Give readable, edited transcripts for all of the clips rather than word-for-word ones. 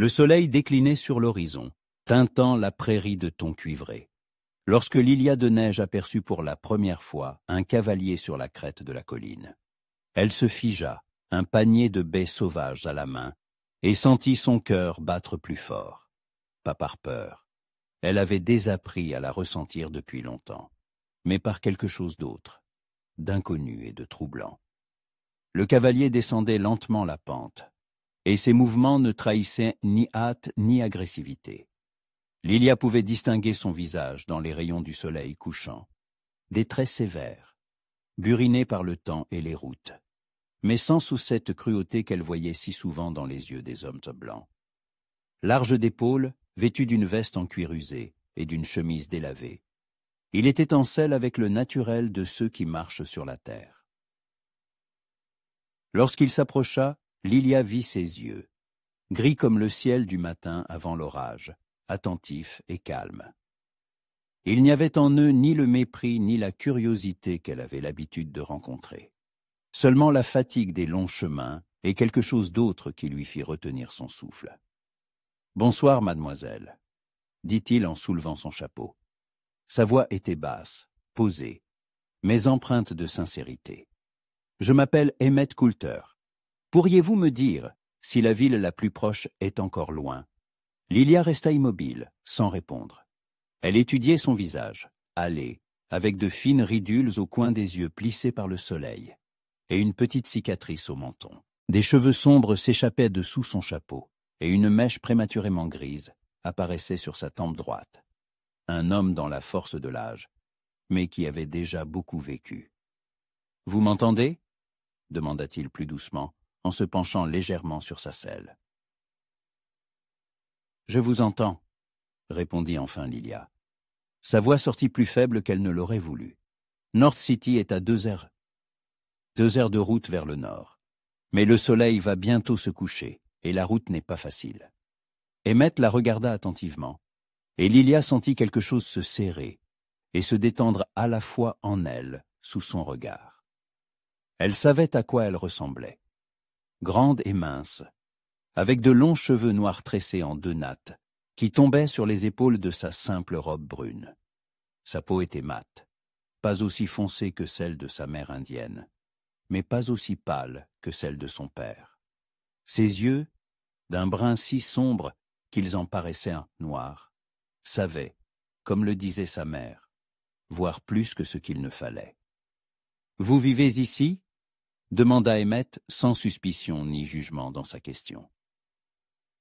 Le soleil déclinait sur l'horizon, teintant la prairie de tons cuivrés. Lorsque Lilia de Neige aperçut pour la première fois un cavalier sur la crête de la colline. Elle se figea, un panier de baies sauvages à la main, et sentit son cœur battre plus fort. Pas par peur. Elle avait désappris à la ressentir depuis longtemps, mais par quelque chose d'autre, d'inconnu et de troublant. Le cavalier descendait lentement la pente, et ses mouvements ne trahissaient ni hâte ni agressivité. Lilia pouvait distinguer son visage dans les rayons du soleil couchant, des traits sévères, burinés par le temps et les routes, mais sans sous cette cruauté qu'elle voyait si souvent dans les yeux des hommes blancs. Large d'épaules, vêtu d'une veste en cuir usé et d'une chemise délavée, il était en selle avec le naturel de ceux qui marchent sur la terre. Lorsqu'il s'approcha, Lilia vit ses yeux, gris comme le ciel du matin avant l'orage, attentifs et calmes. Il n'y avait en eux ni le mépris ni la curiosité qu'elle avait l'habitude de rencontrer. Seulement la fatigue des longs chemins et quelque chose d'autre qui lui fit retenir son souffle. « Bonsoir, mademoiselle », dit-il en soulevant son chapeau. Sa voix était basse, posée, mais empreinte de sincérité. « Je m'appelle Emmett Coulter. Pourriez-vous me dire si la ville la plus proche est encore loin ?» Lilia resta immobile, sans répondre. Elle étudiait son visage, hâlé, avec de fines ridules au coin des yeux plissés par le soleil, et une petite cicatrice au menton. Des cheveux sombres s'échappaient de sous son chapeau, et une mèche prématurément grise apparaissait sur sa tempe droite. Un homme dans la force de l'âge, mais qui avait déjà beaucoup vécu. « Vous m'entendez » demanda-t-il plus doucement, en se penchant légèrement sur sa selle. « Je vous entends » répondit enfin Lilia. Sa voix sortit plus faible qu'elle ne l'aurait voulu. North City est à 2 heures de route vers le nord. Mais le soleil va bientôt se coucher, et la route n'est pas facile. Emmett la regarda attentivement, et Lilia sentit quelque chose se serrer et se détendre à la fois en elle, sous son regard. Elle savait à quoi elle ressemblait. Grande et mince, avec de longs cheveux noirs tressés en 2 nattes, qui tombaient sur les épaules de sa simple robe brune. Sa peau était mate, pas aussi foncée que celle de sa mère indienne, mais pas aussi pâle que celle de son père. Ses yeux, d'un brun si sombre qu'ils en paraissaient noirs, savaient, comme le disait sa mère, voir plus que ce qu'il ne fallait. « Vous vivez ici » demanda Emmett sans suspicion ni jugement dans sa question.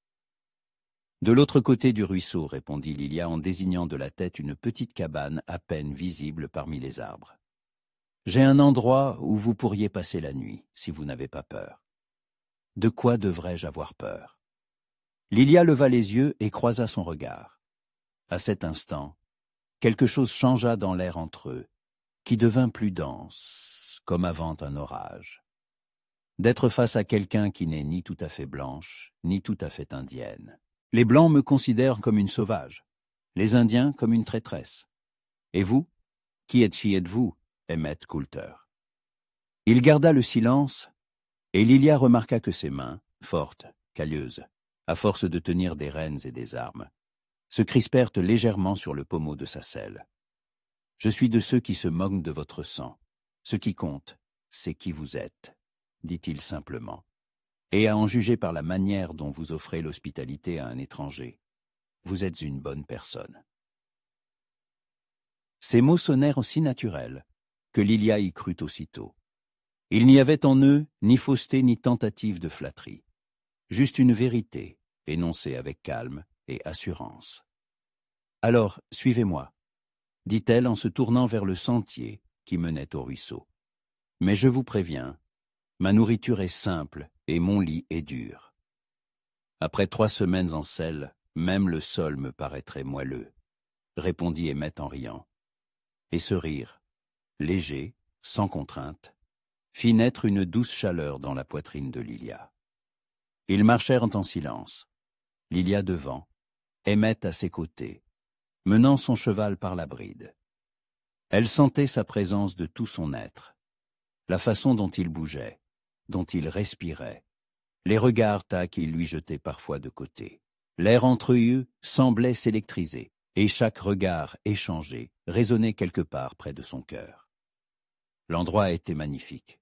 « De l'autre côté du ruisseau, » répondit Lilia en désignant de la tête une petite cabane à peine visible parmi les arbres. « J'ai un endroit où vous pourriez passer la nuit, si vous n'avez pas peur. » De quoi devrais-je avoir peur? Lilia leva les yeux et croisa son regard. À cet instant, quelque chose changea dans l'air entre eux, qui devint plus dense, comme avant un orage. D'être face à quelqu'un qui n'est ni tout à fait blanche, ni tout à fait indienne. Les Blancs me considèrent comme une sauvage, les Indiens comme une traîtresse. Et vous, qui êtes-vous, Emmett Coulter? Il garda le silence, et Lilia remarqua que ses mains, fortes, calleuses, à force de tenir des rênes et des armes, se crispèrent légèrement sur le pommeau de sa selle. « Je suis de ceux qui se moquent de votre sang. Ce qui compte, c'est qui vous êtes, » dit-il simplement. « Et à en juger par la manière dont vous offrez l'hospitalité à un étranger, vous êtes une bonne personne. » Ces mots sonnèrent si naturels que Lilia y crut aussitôt. Il n'y avait en eux ni fausseté ni tentative de flatterie, juste une vérité, énoncée avec calme et assurance. « Alors, suivez-moi, » dit-elle en se tournant vers le sentier qui menait au ruisseau. « Mais je vous préviens, ma nourriture est simple et mon lit est dur. Après 3 semaines en selle, même le sol me paraîtrait moelleux, » répondit Emmett en riant. Et ce rire, léger, sans contrainte, fit naître une douce chaleur dans la poitrine de Lilia. Ils marchèrent en silence, Lilia devant, Emmett à ses côtés, menant son cheval par la bride. Elle sentait sa présence de tout son être, la façon dont il bougeait, dont il respirait, les regards qu'il lui jetait parfois de côté. L'air entre eux semblait s'électriser, et chaque regard échangé résonnait quelque part près de son cœur. L'endroit était magnifique,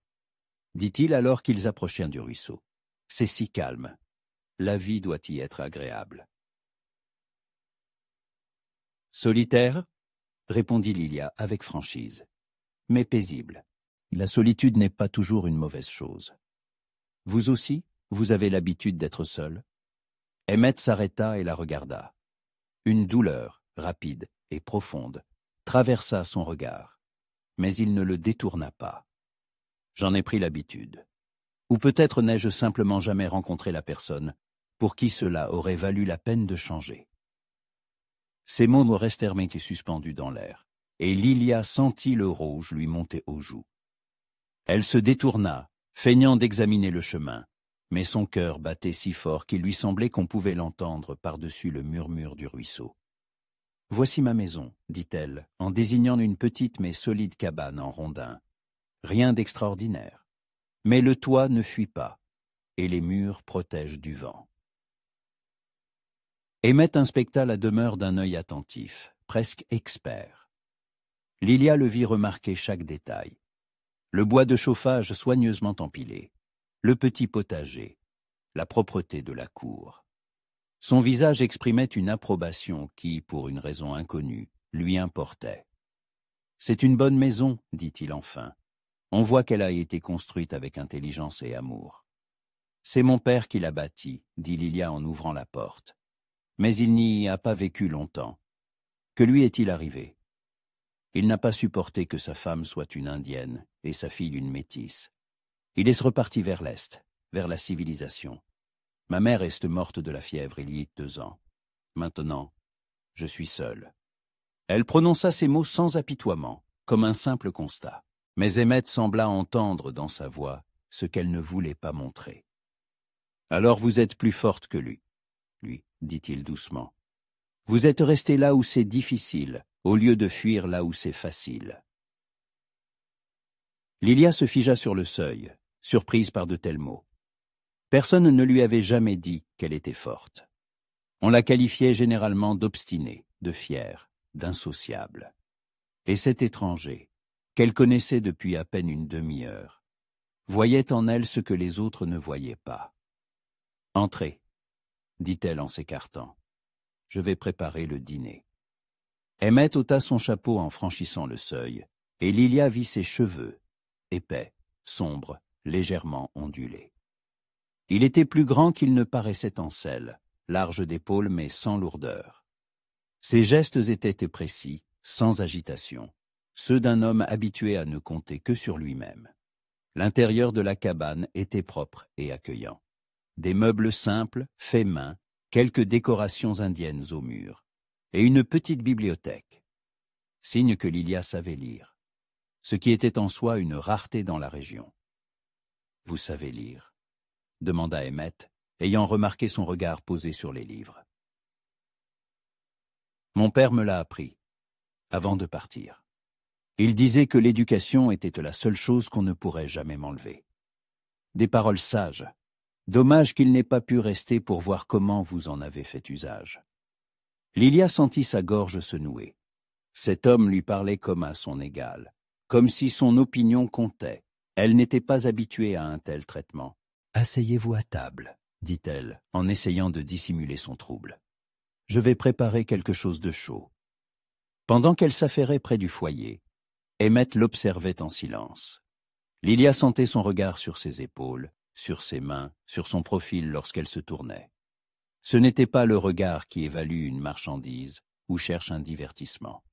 dit-il alors qu'ils approchèrent du ruisseau. C'est si calme. La vie doit y être agréable. Solitaire, répondit Lilia avec franchise, mais paisible. La solitude n'est pas toujours une mauvaise chose. Vous aussi, vous avez l'habitude d'être seul? Emmett s'arrêta et la regarda. Une douleur, rapide et profonde, traversa son regard, mais il ne le détourna pas. J'en ai pris l'habitude. Ou peut-être n'ai-je simplement jamais rencontré la personne pour qui cela aurait valu la peine de changer. Ces mots restèrent suspendus dans l'air, et Lilia sentit le rouge lui monter aux joues. Elle se détourna, feignant d'examiner le chemin, mais son cœur battait si fort qu'il lui semblait qu'on pouvait l'entendre par-dessus le murmure du ruisseau. « Voici ma maison, dit-elle, en désignant une petite mais solide cabane en rondin. Rien d'extraordinaire. Mais le toit ne fuit pas, et les murs protègent du vent. » Emmett inspecta la demeure d'un œil attentif, presque expert. Lilia le vit remarquer chaque détail. Le bois de chauffage soigneusement empilé, le petit potager, la propreté de la cour. Son visage exprimait une approbation qui, pour une raison inconnue, lui importait. « C'est une bonne maison, dit-il enfin. On voit qu'elle a été construite avec intelligence et amour. »« C'est mon père qui l'a bâtie, dit Lilia en ouvrant la porte. Mais il n'y a pas vécu longtemps. Que lui est-il arrivé? Il n'a pas supporté que sa femme soit une indienne et sa fille une métisse. Il est reparti vers l'Est, vers la civilisation. Ma mère est morte de la fièvre il y a 2 ans. Maintenant, je suis seul. » Elle prononça ces mots sans apitoiement, comme un simple constat. Mais Emmett sembla entendre dans sa voix ce qu'elle ne voulait pas montrer. « Alors vous êtes plus forte que lui, dit-il doucement. Vous êtes resté là où c'est difficile, au lieu de fuir là où c'est facile. » Lilia se figea sur le seuil, surprise par de tels mots. Personne ne lui avait jamais dit qu'elle était forte. On la qualifiait généralement d'obstinée, de fière, d'insociable. Et cet étranger, qu'elle connaissait depuis à peine une demi-heure, voyait en elle ce que les autres ne voyaient pas. « Entrez, » dit-elle en s'écartant. « Je vais préparer le dîner. » Emmett ôta son chapeau en franchissant le seuil, et Lilia vit ses cheveux, épais, sombres, légèrement ondulés. Il était plus grand qu'il ne paraissait en selle, large d'épaules mais sans lourdeur. Ses gestes étaient précis, sans agitation, ceux d'un homme habitué à ne compter que sur lui-même. L'intérieur de la cabane était propre et accueillant. Des meubles simples, faits main, quelques décorations indiennes aux murs, et une petite bibliothèque. Signe que Lilia savait lire, ce qui était en soi une rareté dans la région. « Vous savez lire ?» demanda Emmett, ayant remarqué son regard posé sur les livres. « Mon père me l'a appris, avant de partir. Il disait que l'éducation était la seule chose qu'on ne pourrait jamais m'enlever. Des paroles sages. Dommage qu'il n'ait pas pu rester pour voir comment vous en avez fait usage. » Lilia sentit sa gorge se nouer. Cet homme lui parlait comme à son égal, comme si son opinion comptait. Elle n'était pas habituée à un tel traitement. « Asseyez-vous à table, » dit-elle, en essayant de dissimuler son trouble. « Je vais préparer quelque chose de chaud. » Pendant qu'elle s'affairait près du foyer, Emmett l'observait en silence. Lilia sentait son regard sur ses épaules, sur ses mains, sur son profil lorsqu'elle se tournait. Ce n'était pas le regard qui évalue une marchandise ou cherche un divertissement.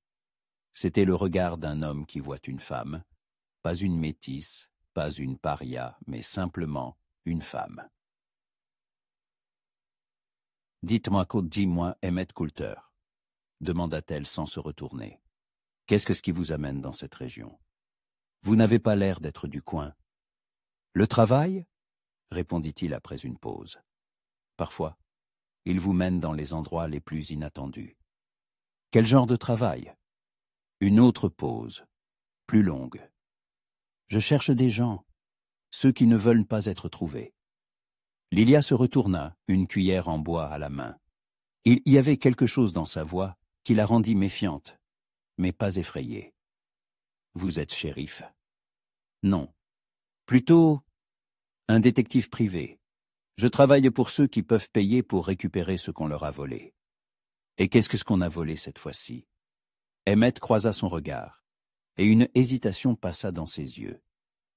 C'était le regard d'un homme qui voit une femme, pas une métisse, pas une paria, mais simplement une femme. « Dis-moi, Emmett Coulter, » demanda-t-elle sans se retourner. « Qu'est-ce qui vous amène dans cette région? Vous n'avez pas l'air d'être du coin. »« Le travail ?» répondit-il après une pause. « Parfois, il vous mène dans les endroits les plus inattendus. »« Quel genre de travail ?» Une autre pause, plus longue. « Je cherche des gens, ceux qui ne veulent pas être trouvés. » Lilia se retourna, une cuillère en bois à la main. Il y avait quelque chose dans sa voix qui la rendit méfiante, mais pas effrayée. « Vous êtes shérif ?»« Non. Plutôt un détective privé. Je travaille pour ceux qui peuvent payer pour récupérer ce qu'on leur a volé. » « Et qu'est-ce qu'on a volé cette fois-ci » Emmett croisa son regard, et une hésitation passa dans ses yeux.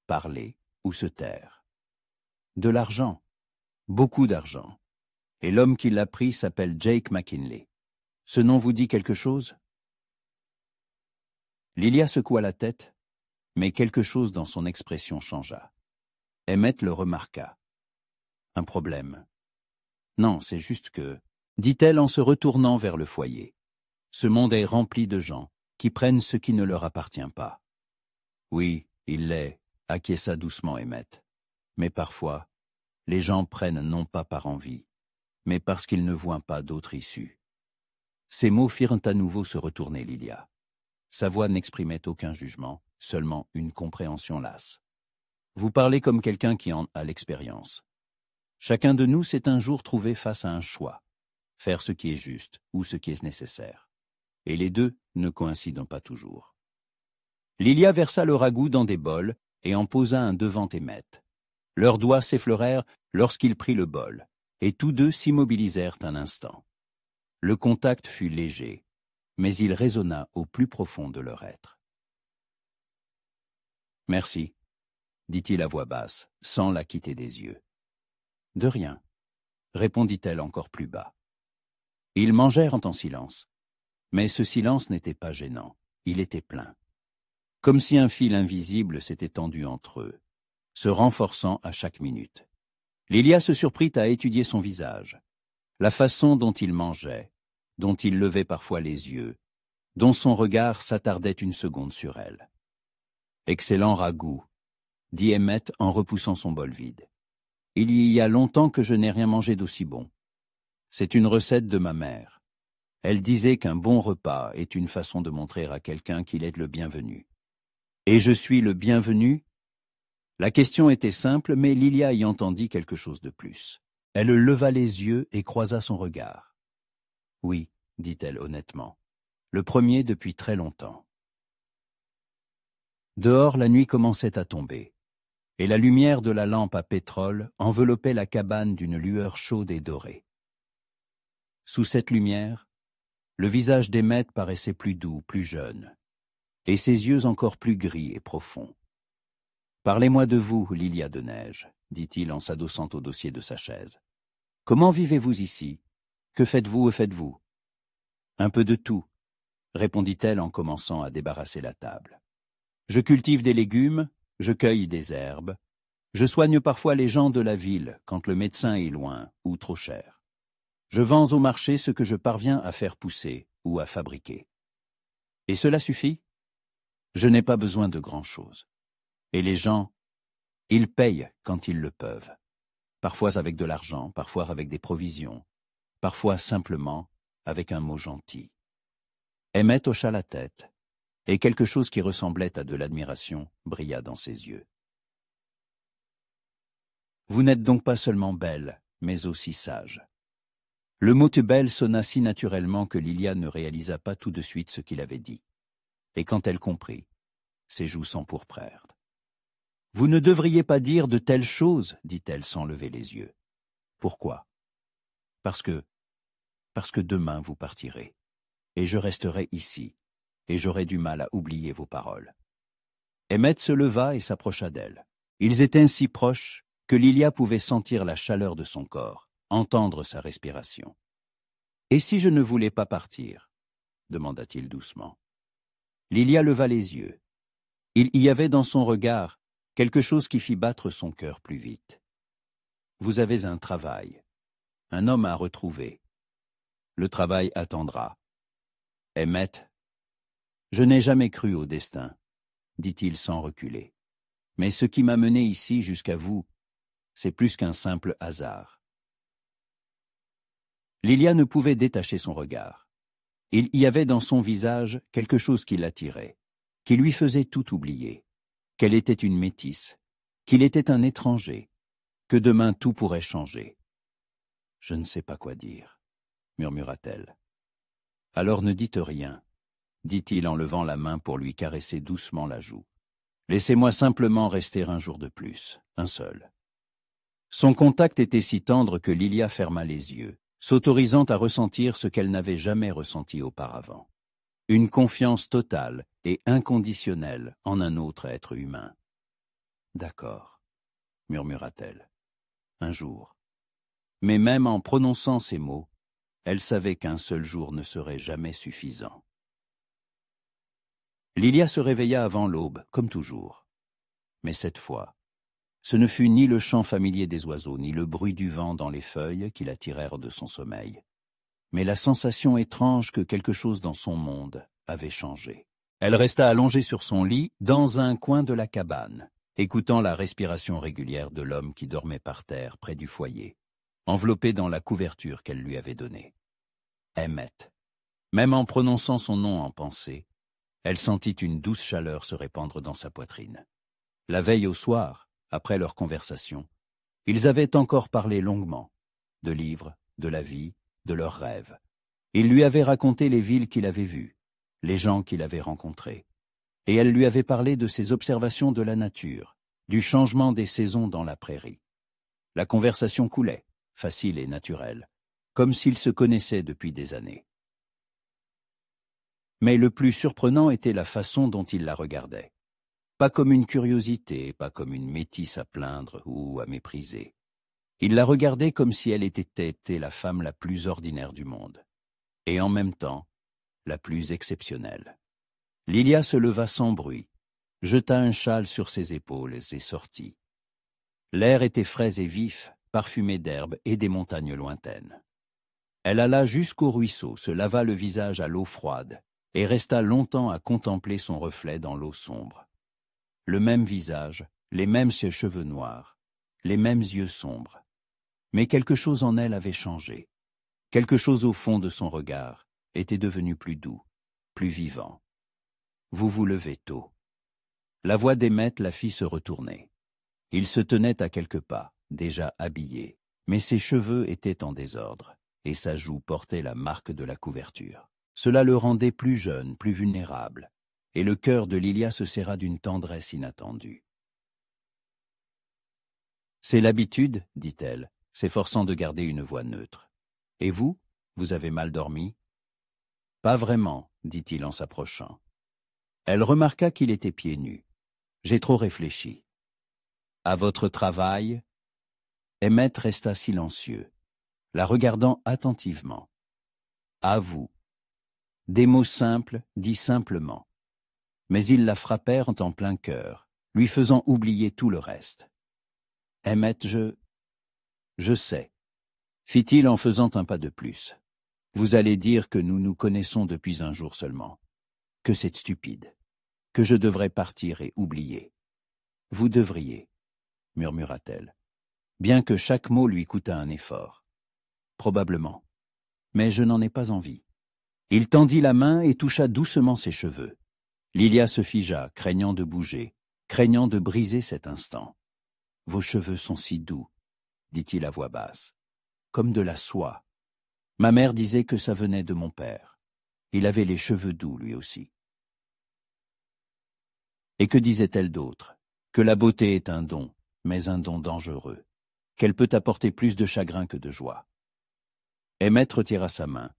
Parler ou se taire. De l'argent. Beaucoup d'argent. Et l'homme qui l'a pris s'appelle Jake McKinley. Ce nom vous dit quelque chose? Lilia secoua la tête, mais quelque chose dans son expression changea. Emmett le remarqua. Un problème. Non, c'est juste que, dit-elle en se retournant vers le foyer. Ce monde est rempli de gens qui prennent ce qui ne leur appartient pas. Oui, il l'est, acquiesça doucement Emmett. Mais parfois, les gens prennent non pas par envie, mais parce qu'ils ne voient pas d'autre issue. Ces mots firent à nouveau se retourner Lilia. Sa voix n'exprimait aucun jugement, seulement une compréhension lasse. Vous parlez comme quelqu'un qui en a l'expérience. Chacun de nous s'est un jour trouvé face à un choix, faire ce qui est juste ou ce qui est nécessaire. Et les deux ne coïncident pas toujours. Lilia versa le ragoût dans des bols et en posa un devant Emmett. Leurs doigts s'effleurèrent lorsqu'il prit le bol, et tous deux s'immobilisèrent un instant. Le contact fut léger, mais il résonna au plus profond de leur être. « Merci, » dit-il à voix basse, sans la quitter des yeux. « De rien, » répondit-elle encore plus bas. Ils mangèrent en silence, mais ce silence n'était pas gênant, il était plein. Comme si un fil invisible s'était tendu entre eux, se renforçant à chaque minute. Lilia se surprit à étudier son visage, la façon dont il mangeait, dont il levait parfois les yeux, dont son regard s'attardait une seconde sur elle. « Excellent ragoût », dit Emmett en repoussant son bol vide. « Il y a longtemps que je n'ai rien mangé d'aussi bon. C'est une recette de ma mère. Elle disait qu'un bon repas est une façon de montrer à quelqu'un qu'il est le bienvenu. Et je suis le bienvenu ?» La question était simple, mais Lilia y entendit quelque chose de plus. Elle leva les yeux et croisa son regard. « Oui, » dit-elle honnêtement, « le premier depuis très longtemps. » Dehors, la nuit commençait à tomber, et la lumière de la lampe à pétrole enveloppait la cabane d'une lueur chaude et dorée. Sous cette lumière, le visage d'Emmett paraissait plus doux, plus jeune, et ses yeux encore plus gris et profonds. « Parlez-moi de vous, Lilia de Neige, » dit-il en s'adossant au dossier de sa chaise. « Comment vivez-vous ici? Que faites-vous et faites-vous ?»« Un peu de tout, » répondit-elle en commençant à débarrasser la table. « Je cultive des légumes, je cueille des herbes, je soigne parfois les gens de la ville quand le médecin est loin ou trop cher. Je vends au marché ce que je parviens à faire pousser ou à fabriquer. Et cela suffit? Je n'ai pas besoin de grand-chose. Et les gens, ils payent quand ils le peuvent. Parfois avec de l'argent, parfois avec des provisions, parfois simplement avec un mot gentil. » Emmett hocha la tête, et quelque chose qui ressemblait à de l'admiration brilla dans ses yeux. « Vous n'êtes donc pas seulement belle, mais aussi sage. » Le mot « belle » sonna si naturellement que Lilia ne réalisa pas tout de suite ce qu'il avait dit. Et quand elle comprit, ses joues s'empourprèrent. « Vous ne devriez pas dire de telles choses, » dit-elle sans lever les yeux. « Pourquoi ? » Parce que demain vous partirez, et je resterai ici, et j'aurai du mal à oublier vos paroles. » Emmett se leva et s'approcha d'elle. Ils étaient si proches que Lilia pouvait sentir la chaleur de son corps, entendre sa respiration. « Et si je ne voulais pas partir ?» demanda-t-il doucement. Lilia leva les yeux. Il y avait dans son regard quelque chose qui fit battre son cœur plus vite. « Vous avez un travail, un homme à retrouver. Le travail attendra. Emmett, je n'ai jamais cru au destin, » dit-il sans reculer. « Mais ce qui m'a mené ici jusqu'à vous, c'est plus qu'un simple hasard. » Lilia ne pouvait détacher son regard. Il y avait dans son visage quelque chose qui l'attirait, qui lui faisait tout oublier, qu'elle était une métisse, qu'il était un étranger, que demain tout pourrait changer. Je ne sais pas quoi dire. murmura-t-elle. Alors ne dites rien, dit-il en levant la main pour lui caresser doucement la joue. Laissez-moi simplement rester un jour de plus, un seul. Son contact était si tendre que Lilia ferma les yeux, s'autorisant à ressentir ce qu'elle n'avait jamais ressenti auparavant. Une confiance totale et inconditionnelle en un autre être humain. D'accord, murmura-t-elle. Un jour. Mais même en prononçant ces mots, elle savait qu'un seul jour ne serait jamais suffisant. Lilia se réveilla avant l'aube, comme toujours. Mais cette fois, ce ne fut ni le chant familier des oiseaux, ni le bruit du vent dans les feuilles qui la tirèrent de son sommeil, mais la sensation étrange que quelque chose dans son monde avait changé. Elle resta allongée sur son lit, dans un coin de la cabane, écoutant la respiration régulière de l'homme qui dormait par terre près du foyer, enveloppé dans la couverture qu'elle lui avait donnée. Emmett. Même en prononçant son nom en pensée, elle sentit une douce chaleur se répandre dans sa poitrine. La veille au soir, après leur conversation, ils avaient encore parlé longuement, de livres, de la vie, de leurs rêves. Il lui avait raconté les villes qu'il avait vues, les gens qu'il avait rencontrés, et elle lui avait parlé de ses observations de la nature, du changement des saisons dans la prairie. La conversation coulait, facile et naturelle, comme s'ils se connaissaient depuis des années. Mais le plus surprenant était la façon dont il la regardait. Pas comme une curiosité, pas comme une métisse à plaindre ou à mépriser. Il la regardait comme si elle était la femme la plus ordinaire du monde, et en même temps, la plus exceptionnelle. Lilia se leva sans bruit, jeta un châle sur ses épaules et sortit. L'air était frais et vif, parfumé d'herbes et des montagnes lointaines. Elle alla jusqu'au ruisseau, se lava le visage à l'eau froide, et resta longtemps à contempler son reflet dans l'eau sombre. Le même visage, les mêmes cheveux noirs, les mêmes yeux sombres. Mais quelque chose en elle avait changé. Quelque chose au fond de son regard était devenu plus doux, plus vivant. Vous vous levez tôt. La voix d'Emmett la fit se retourner. Il se tenait à quelques pas, déjà habillé, mais ses cheveux étaient en désordre, et sa joue portait la marque de la couverture. Cela le rendait plus jeune, plus vulnérable, et le cœur de Lilia se serra d'une tendresse inattendue. « C'est l'habitude, dit-elle, s'efforçant de garder une voix neutre. Et vous, vous avez mal dormi ?»« Pas vraiment, dit-il en s'approchant. Elle remarqua qu'il était pieds nus. « J'ai trop réfléchi. »« À votre travail ?» Emmett resta silencieux, la regardant attentivement. « À vous. » Des mots simples, dits simplement. Mais ils la frappèrent en plein cœur, lui faisant oublier tout le reste. « Emmett, je sais, fit-il en faisant un pas de plus. Vous allez dire que nous nous connaissons depuis un jour seulement, que c'est stupide, que je devrais partir et oublier. Vous devriez, murmura-t-elle, bien que chaque mot lui coûtât un effort. Probablement, mais je n'en ai pas envie. Il tendit la main et toucha doucement ses cheveux. Lilia se figea, craignant de bouger, craignant de briser cet instant. « Vos cheveux sont si doux, » dit-il à voix basse, « comme de la soie. Ma mère disait que ça venait de mon père. Il avait les cheveux doux, lui aussi. » Et que disait-elle d'autre? Que la beauté est un don, mais un don dangereux, qu'elle peut apporter plus de chagrin que de joie. Emmett retira sa main,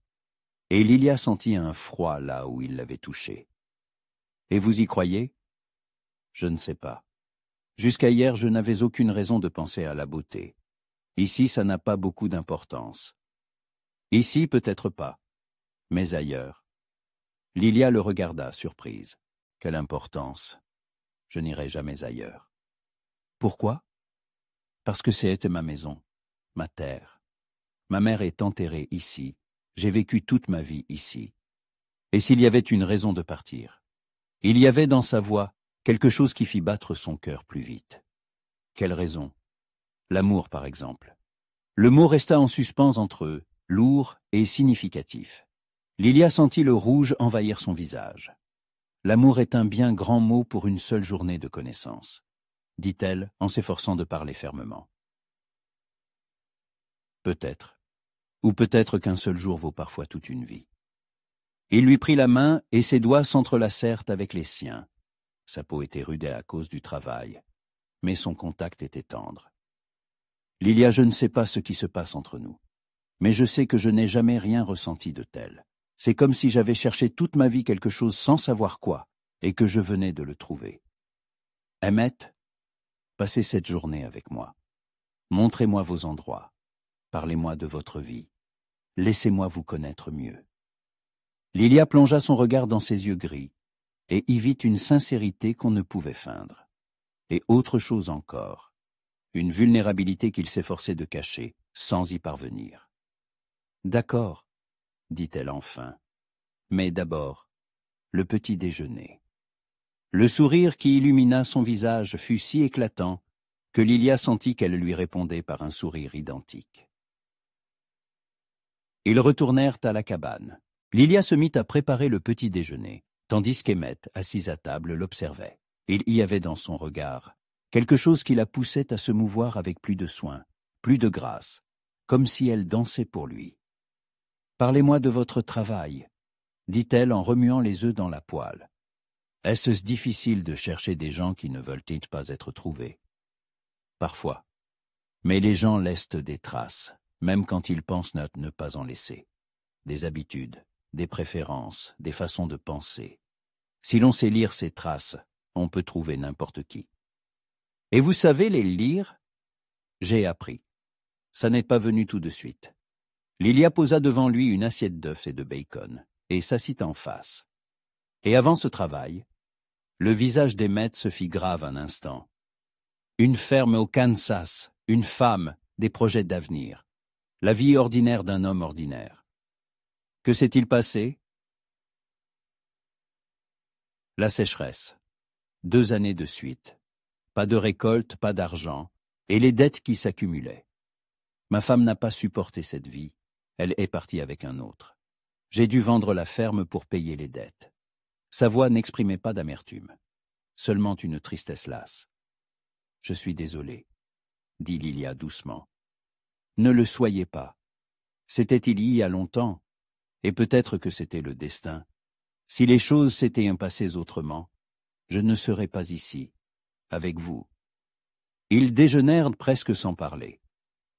et Lilia sentit un froid là où il l'avait touchée. « Et vous y croyez? » ?»« Je ne sais pas. Jusqu'à hier, je n'avais aucune raison de penser à la beauté. Ici, ça n'a pas beaucoup d'importance. Ici, peut-être pas, mais ailleurs. » Lilia le regarda, surprise. « Quelle importance! Je n'irai jamais ailleurs. »« Pourquoi? » ?»« Parce que c'est ma maison, ma terre. Ma mère est enterrée ici. J'ai vécu toute ma vie ici. Et s'il y avait une raison de partir? » Il y avait dans sa voix quelque chose qui fit battre son cœur plus vite. Quelle raison? L'amour, par exemple. Le mot resta en suspens entre eux, lourd et significatif. Lilia sentit le rouge envahir son visage. L'amour est un bien grand mot pour une seule journée de connaissance, dit-elle en s'efforçant de parler fermement. Peut-être. Ou peut-être qu'un seul jour vaut parfois toute une vie. Il lui prit la main et ses doigts s'entrelacèrent avec les siens. Sa peau était rude à cause du travail, mais son contact était tendre. Lilia, je ne sais pas ce qui se passe entre nous, mais je sais que je n'ai jamais rien ressenti de tel. C'est comme si j'avais cherché toute ma vie quelque chose sans savoir quoi, et que je venais de le trouver. Emmett, passez cette journée avec moi. Montrez-moi vos endroits. Parlez-moi de votre vie. Laissez-moi vous connaître mieux. Lilia plongea son regard dans ses yeux gris, et y vit une sincérité qu'on ne pouvait feindre. Et autre chose encore, une vulnérabilité qu'il s'efforçait de cacher, sans y parvenir. « D'accord, » dit-elle enfin, « mais d'abord, le petit déjeuner. » Le sourire qui illumina son visage fut si éclatant que Lilia sentit qu'elle lui répondait par un sourire identique. Ils retournèrent à la cabane. Lilia se mit à préparer le petit déjeuner, tandis qu'Emmett, assis à table, l'observait. Il y avait dans son regard quelque chose qui la poussait à se mouvoir avec plus de soin, plus de grâce, comme si elle dansait pour lui. « Parlez-moi de votre travail, » dit-elle en remuant les œufs dans la poêle. Est-ce difficile de chercher des gens qui ne veulent-ils pas être trouvés? Parfois. Mais les gens laissent des traces, même quand ils pensent ne pas en laisser. Des habitudes, des préférences, des façons de penser. Si l'on sait lire ces traces, on peut trouver n'importe qui. Et vous savez les lire? J'ai appris. Ça n'est pas venu tout de suite. Lilia posa devant lui une assiette d'œufs et de bacon, et s'assit en face. Et avant ce travail, le visage d'Emmett se fit grave un instant. Une ferme au Kansas, une femme, des projets d'avenir. La vie ordinaire d'un homme ordinaire. Que s'est-il passé? La sécheresse. 2 années de suite. Pas de récolte, pas d'argent, et les dettes qui s'accumulaient. Ma femme n'a pas supporté cette vie. Elle est partie avec un autre. J'ai dû vendre la ferme pour payer les dettes. Sa voix n'exprimait pas d'amertume, seulement une tristesse lasse. « Je suis désolé, » dit Lilia doucement. « Ne le soyez pas. C'était il y a longtemps, et peut-être que c'était le destin. Si les choses s'étaient passées autrement, je ne serais pas ici, avec vous. » Ils déjeunèrent presque sans parler,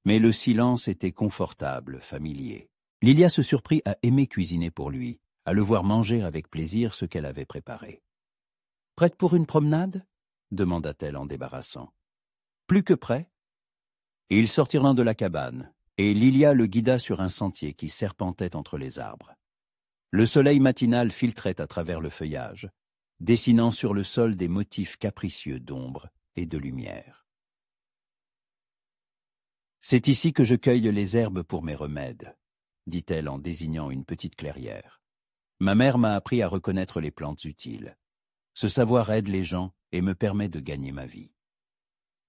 mais le silence était confortable, familier. Lilia se surprit à aimer cuisiner pour lui, à le voir manger avec plaisir ce qu'elle avait préparé. « Prête pour une promenade ?» demanda-t-elle en débarrassant. « Plus que prêt. » Ils sortirent de la cabane, et Lilia le guida sur un sentier qui serpentait entre les arbres. Le soleil matinal filtrait à travers le feuillage, dessinant sur le sol des motifs capricieux d'ombre et de lumière. « C'est ici que je cueille les herbes pour mes remèdes, » dit-elle en désignant une petite clairière. « Ma mère m'a appris à reconnaître les plantes utiles. Ce savoir aide les gens et me permet de gagner ma vie. »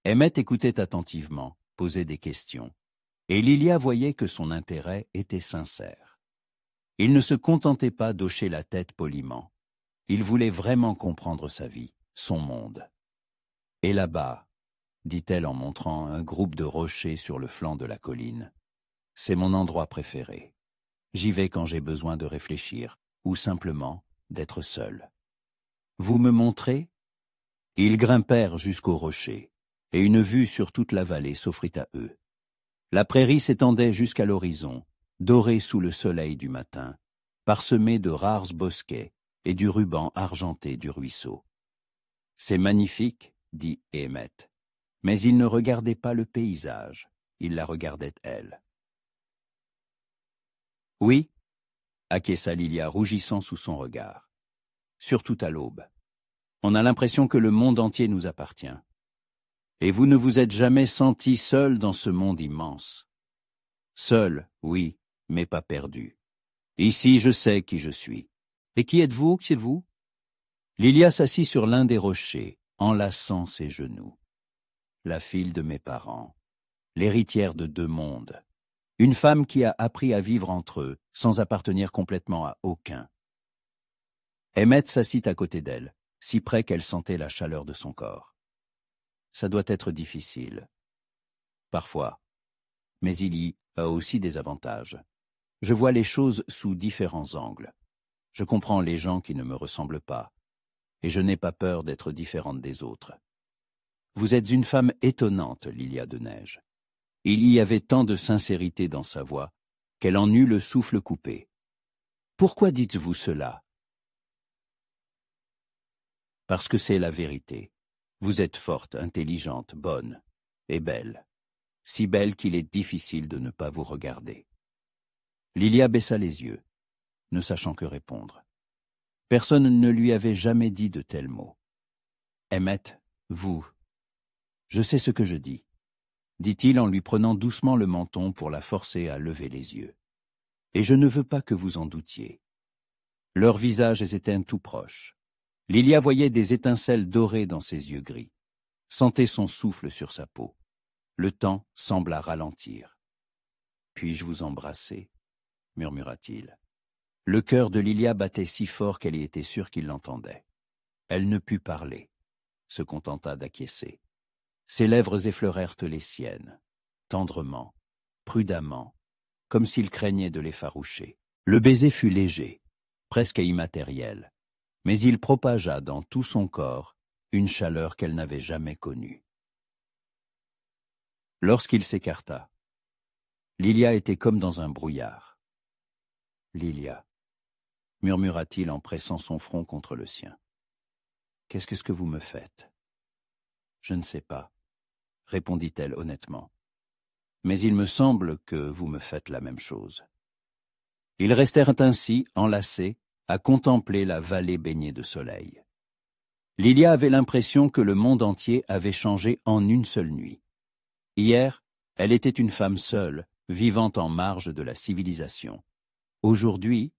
Emmett écoutait attentivement, posait des questions, et Lilia voyait que son intérêt était sincère. Il ne se contentait pas d'hocher la tête poliment. Il voulait vraiment comprendre sa vie, son monde. « Et là-bas, » dit-elle en montrant un groupe de rochers sur le flanc de la colline, « c'est mon endroit préféré. J'y vais quand j'ai besoin de réfléchir, ou simplement d'être seul. Vous me montrez ?» Ils grimpèrent jusqu'au rocher, et une vue sur toute la vallée s'offrit à eux. La prairie s'étendait jusqu'à l'horizon, dorée sous le soleil du matin, parsemée de rares bosquets et du ruban argenté du ruisseau. « C'est magnifique, » dit Emmett, mais il ne regardait pas le paysage, il la regardait elle. « Oui, » acquiesça Lilia, rougissant sous son regard. « Surtout à l'aube. On a l'impression que le monde entier nous appartient. Et vous ne vous êtes jamais senti seul dans ce monde immense. Seul, oui, mais pas perdu. Ici, je sais qui je suis. Et qui êtes-vous, qui êtes-vous » Lilia s'assit sur l'un des rochers, enlaçant ses genoux. La fille de mes parents, l'héritière de 2 mondes, une femme qui a appris à vivre entre eux, sans appartenir complètement à aucun. Emmett s'assit à côté d'elle, si près qu'elle sentait la chaleur de son corps. Ça doit être difficile. Parfois. mais il y a aussi des avantages. Je vois les choses sous différents angles. Je comprends les gens qui ne me ressemblent pas, et je n'ai pas peur d'être différente des autres. Vous êtes une femme étonnante, Lilia de Neige. Il y avait tant de sincérité dans sa voix qu'elle en eut le souffle coupé. Pourquoi dites-vous cela? Parce que c'est la vérité. Vous êtes forte, intelligente, bonne et belle. Si belle qu'il est difficile de ne pas vous regarder. Lilia baissa les yeux, ne sachant que répondre. Personne ne lui avait jamais dit de tels mots. Emmett, vous, je sais ce que je dis, dit-il en lui prenant doucement le menton pour la forcer à lever les yeux. Et je ne veux pas que vous en doutiez. Leurs visages étaient tout proches. Lilia voyait des étincelles dorées dans ses yeux gris, sentait son souffle sur sa peau. Le temps sembla ralentir. « Puis-je vous embrasser ?» murmura-t-il. Le cœur de Lilia battait si fort qu'elle y était sûre qu'il l'entendait. Elle ne put parler, se contenta d'acquiescer. Ses lèvres effleurèrent les siennes, tendrement, prudemment, comme s'il craignait de l'effaroucher. Le baiser fut léger, presque immatériel, mais il propagea dans tout son corps une chaleur qu'elle n'avait jamais connue. Lorsqu'il s'écarta, Lilia était comme dans un brouillard. « Lilia », murmura-t-il en pressant son front contre le sien. « Qu'est-ce que vous me faites ?»« Je ne sais pas, » répondit-elle honnêtement. « Mais il me semble que vous me faites la même chose. » Ils restèrent ainsi, enlacés, à contempler la vallée baignée de soleil. Lilia avait l'impression que le monde entier avait changé en une seule nuit. Hier, elle était une femme seule, vivant en marge de la civilisation. Aujourd'hui,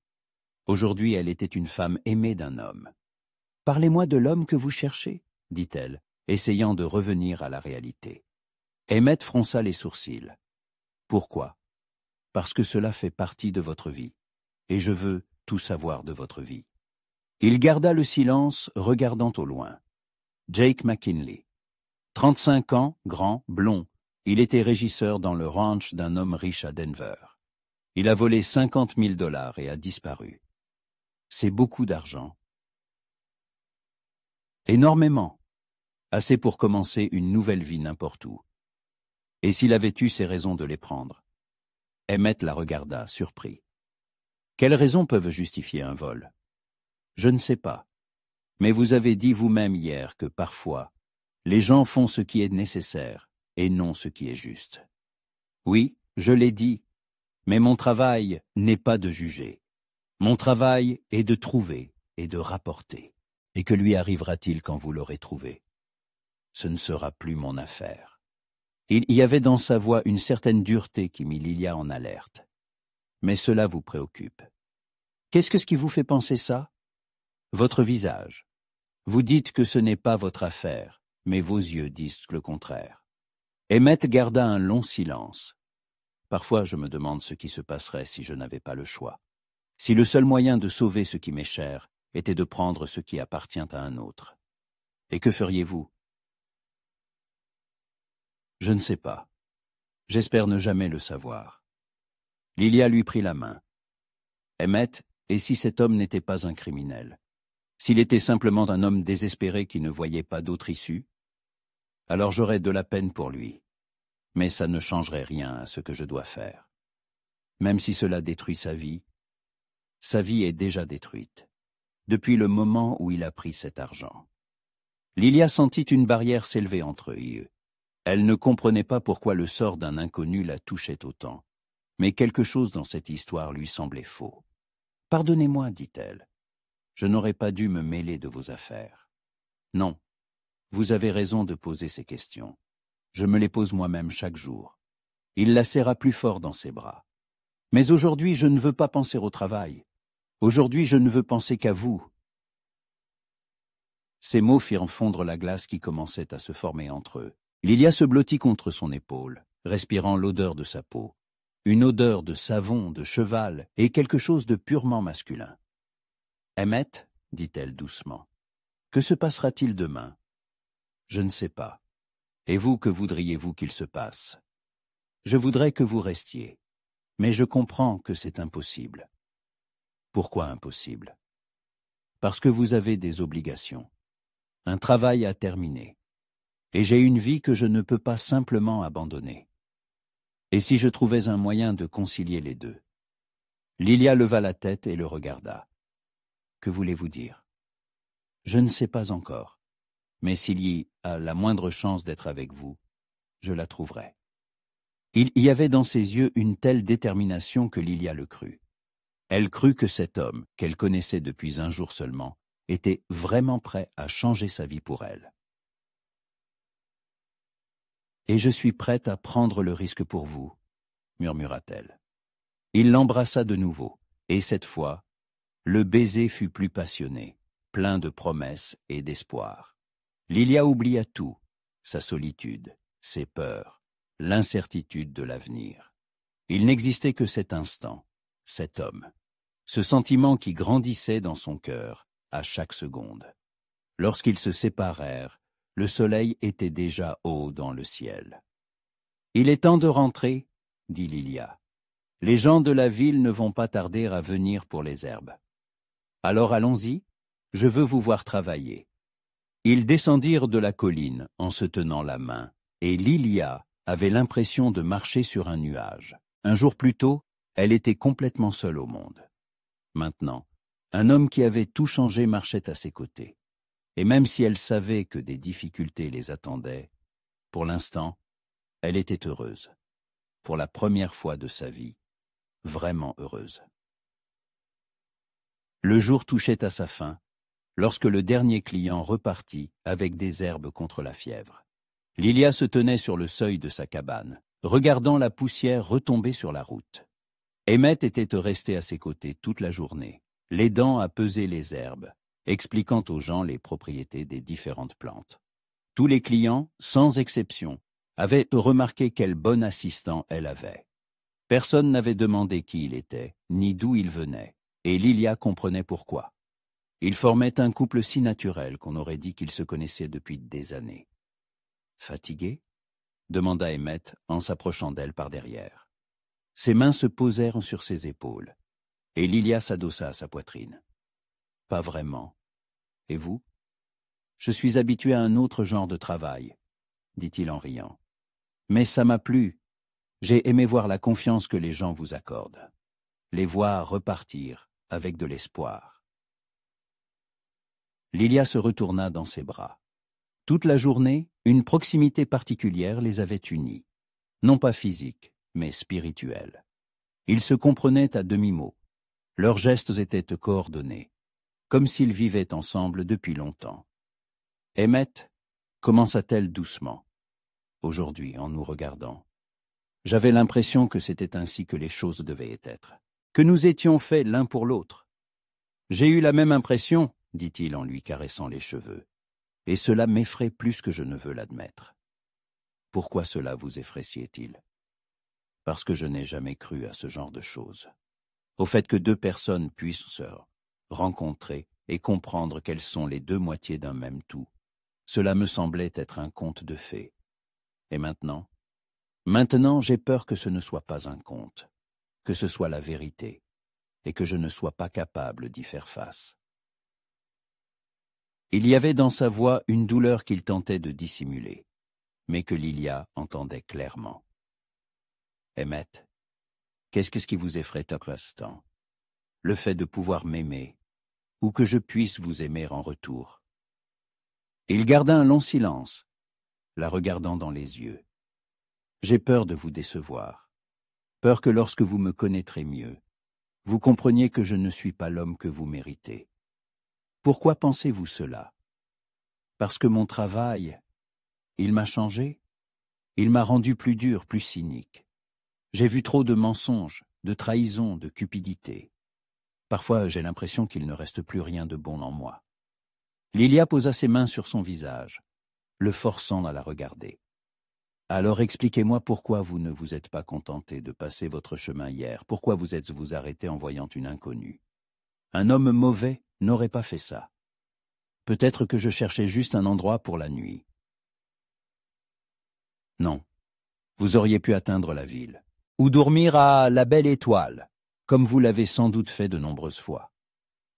elle était une femme aimée d'un homme. « Parlez-moi de l'homme que vous cherchez, » dit-elle, essayant de revenir à la réalité. Emmett fronça les sourcils. « Pourquoi ? Parce que cela fait partie de votre vie, et je veux tout savoir de votre vie. » Il garda le silence, regardant au loin. Jake McKinley. 35 ans, grand, blond, il était régisseur dans le ranch d'un homme riche à Denver. Il a volé $50 000 et a disparu. C'est beaucoup d'argent. Énormément. Assez pour commencer une nouvelle vie n'importe où. Et s'il avait eu ses raisons de les prendre? Emmett la regarda, surpris. Quelles raisons peuvent justifier un vol? Je ne sais pas. Mais vous avez dit vous-même hier que parfois, les gens font ce qui est nécessaire et non ce qui est juste. Oui, je l'ai dit, mais mon travail n'est pas de juger. Mon travail est de trouver et de rapporter. Et que lui arrivera-t-il quand vous l'aurez trouvé? Ce ne sera plus mon affaire. Il y avait dans sa voix une certaine dureté qui mit Lilia en alerte. Mais cela vous préoccupe. Qu'est-ce qui vous fait penser ça? Votre visage. Vous dites que ce n'est pas votre affaire, mais vos yeux disent le contraire. Emmett garda un long silence. Parfois, je me demande ce qui se passerait si je n'avais pas le choix. Si le seul moyen de sauver ce qui m'est cher était de prendre ce qui appartient à un autre. Et que feriez-vous? Je ne sais pas. J'espère ne jamais le savoir. Lilia lui prit la main. Emmett, et si cet homme n'était pas un criminel? S'il était simplement un homme désespéré qui ne voyait pas d'autre issue? Alors j'aurais de la peine pour lui. Mais ça ne changerait rien à ce que je dois faire. Même si cela détruit sa vie est déjà détruite, depuis le moment où il a pris cet argent. Lilia sentit une barrière s'élever entre eux. Elle ne comprenait pas pourquoi le sort d'un inconnu la touchait autant, mais quelque chose dans cette histoire lui semblait faux. « Pardonnez-moi, dit-elle, je n'aurais pas dû me mêler de vos affaires. Non, vous avez raison de poser ces questions. Je me les pose moi-même chaque jour. » Il la serra plus fort dans ses bras. « Mais aujourd'hui, je ne veux pas penser au travail. Aujourd'hui, je ne veux penser qu'à vous. » Ces mots firent fondre la glace qui commençait à se former entre eux. Lilia se blottit contre son épaule, respirant l'odeur de sa peau. Une odeur de savon, de cheval et quelque chose de purement masculin. « Emmett, » dit-elle doucement, « que se passera-t-il demain? » Je ne sais pas. Et vous, que voudriez-vous qu'il se passe? Je voudrais que vous restiez, mais je comprends que c'est impossible. Pourquoi impossible? Parce que vous avez des obligations, un travail à terminer, et j'ai une vie que je ne peux pas simplement abandonner. Et si je trouvais un moyen de concilier les deux? Lilia leva la tête et le regarda. Que voulez-vous dire? Je ne sais pas encore, mais s'il y a la moindre chance d'être avec vous, je la trouverai. Il y avait dans ses yeux une telle détermination que Lilia le crut. Elle crut que cet homme, qu'elle connaissait depuis un jour seulement, était vraiment prêt à changer sa vie pour elle. « Et je suis prête à prendre le risque pour vous, » murmura-t-elle. Il l'embrassa de nouveau, et cette fois, le baiser fut plus passionné, plein de promesses et d'espoir. Lilia oublia tout, sa solitude, ses peurs, l'incertitude de l'avenir. Il n'existait que cet instant, cet homme, ce sentiment qui grandissait dans son cœur à chaque seconde. Lorsqu'ils se séparèrent, le soleil était déjà haut dans le ciel. « Il est temps de rentrer, » dit Lilia. « Les gens de la ville ne vont pas tarder à venir pour les herbes. Alors allons-y, je veux vous voir travailler. » Ils descendirent de la colline en se tenant la main, et Lilia avait l'impression de marcher sur un nuage. Un jour plus tôt, elle était complètement seule au monde. Maintenant, un homme qui avait tout changé marchait à ses côtés. Et même si elle savait que des difficultés les attendaient, pour l'instant, elle était heureuse. Pour la première fois de sa vie, vraiment heureuse. Le jour touchait à sa fin, lorsque le dernier client repartit avec des herbes contre la fièvre. Lilia se tenait sur le seuil de sa cabane, regardant la poussière retomber sur la route. Emmett était resté à ses côtés toute la journée, l'aidant à peser les herbes, expliquant aux gens les propriétés des différentes plantes. Tous les clients, sans exception, avaient remarqué quel bon assistant elle avait. Personne n'avait demandé qui il était, ni d'où il venait, et Lilia comprenait pourquoi. Ils formaient un couple si naturel qu'on aurait dit qu'ils se connaissaient depuis des années. « Fatigué ?» demanda Emmett en s'approchant d'elle par derrière. Ses mains se posèrent sur ses épaules, et Lilia s'adossa à sa poitrine. « Pas vraiment. Et vous ? » « Je suis habitué à un autre genre de travail, » dit-il en riant. « Mais ça m'a plu. J'ai aimé voir la confiance que les gens vous accordent. Les voir repartir avec de l'espoir. » Lilia se retourna dans ses bras. Toute la journée, une proximité particulière les avait unis. Non pas physique, mais spirituelle. Ils se comprenaient à demi-mot. Leurs gestes étaient coordonnés, comme s'ils vivaient ensemble depuis longtemps. « Emmett, » commença-t-elle doucement, aujourd'hui en nous regardant. J'avais l'impression que c'était ainsi que les choses devaient être, que nous étions faits l'un pour l'autre. J'ai eu la même impression, dit-il en lui caressant les cheveux, et cela m'effraie plus que je ne veux l'admettre. Pourquoi cela vous effraie-t-il? Parce que je n'ai jamais cru à ce genre de choses, au fait que deux personnes puissent se rencontrer et comprendre qu'elles sont les deux moitiés d'un même tout. Cela me semblait être un conte de fées. Et maintenant, j'ai peur que ce ne soit pas un conte, que ce soit la vérité, et que je ne sois pas capable d'y faire face. Il y avait dans sa voix une douleur qu'il tentait de dissimuler, mais que Lilia entendait clairement. « Emmett, qu'est-ce qui vous effraie à l'instant? Le fait de pouvoir m'aimer, ou que je puisse vous aimer en retour. » Il garda un long silence, la regardant dans les yeux. « J'ai peur de vous décevoir, peur que lorsque vous me connaîtrez mieux, vous compreniez que je ne suis pas l'homme que vous méritez. Pourquoi pensez-vous cela? Parce que mon travail, il m'a changé? Il m'a rendu plus dur, plus cynique. J'ai vu trop de mensonges, de trahisons, de cupidité. Parfois, j'ai l'impression qu'il ne reste plus rien de bon en moi. » Lilia posa ses mains sur son visage, le forçant à la regarder. « Alors expliquez-moi pourquoi vous ne vous êtes pas contenté de passer votre chemin hier, pourquoi vous êtes-vous arrêté en voyant une inconnue. Un homme mauvais n'aurait pas fait ça. Peut-être que je cherchais juste un endroit pour la nuit. » « Non, Vous auriez pu atteindre la ville, ou dormir à la Belle Étoile, comme vous l'avez sans doute fait de nombreuses fois.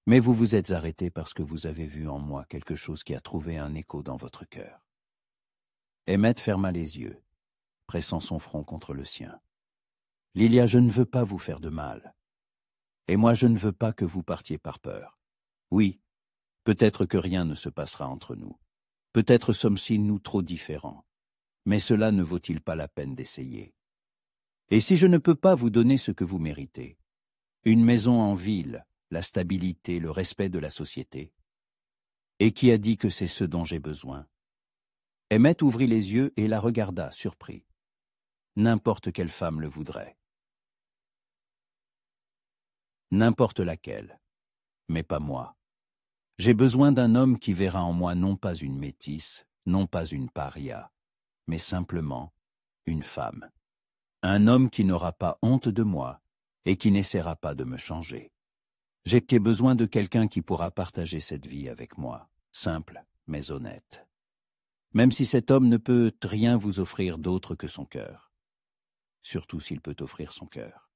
Mais vous vous êtes arrêté parce que vous avez vu en moi quelque chose qui a trouvé un écho dans votre cœur. Emmett ferma les yeux, pressant son front contre le sien. Lilia, je ne veux pas vous faire de mal. Et moi, je ne veux pas que vous partiez par peur. Oui, peut-être que rien ne se passera entre nous. Peut-être sommes-nous trop différents. Mais cela ne vaut-il pas la peine d'essayer? Et si je ne peux pas vous donner ce que vous méritez, une maison en ville, la stabilité, le respect de la société, et qui a dit que c'est ce dont j'ai besoin? Emmett ouvrit les yeux et la regarda, surpris. N'importe quelle femme le voudrait. N'importe laquelle, mais pas moi. J'ai besoin d'un homme qui verra en moi non pas une métisse, non pas une paria, mais simplement une femme. Un homme qui n'aura pas honte de moi et qui n'essaiera pas de me changer. J'ai besoin de quelqu'un qui pourra partager cette vie avec moi, simple mais honnête. Même si cet homme ne peut rien vous offrir d'autre que son cœur. Surtout s'il peut offrir son cœur.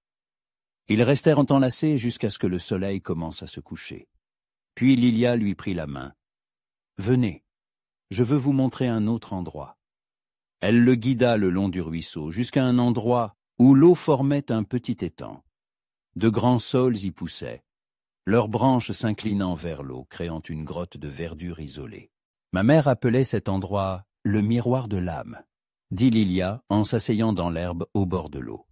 Ils restèrent enlacés jusqu'à ce que le soleil commence à se coucher. Puis Lilia lui prit la main. « Venez, je veux vous montrer un autre endroit. » Elle le guida le long du ruisseau jusqu'à un endroit où l'eau formait un petit étang. De grands saules y poussaient, leurs branches s'inclinant vers l'eau, créant une grotte de verdure isolée. Ma mère appelait cet endroit « le miroir de l'âme », dit Lilia en s'asseyant dans l'herbe au bord de l'eau.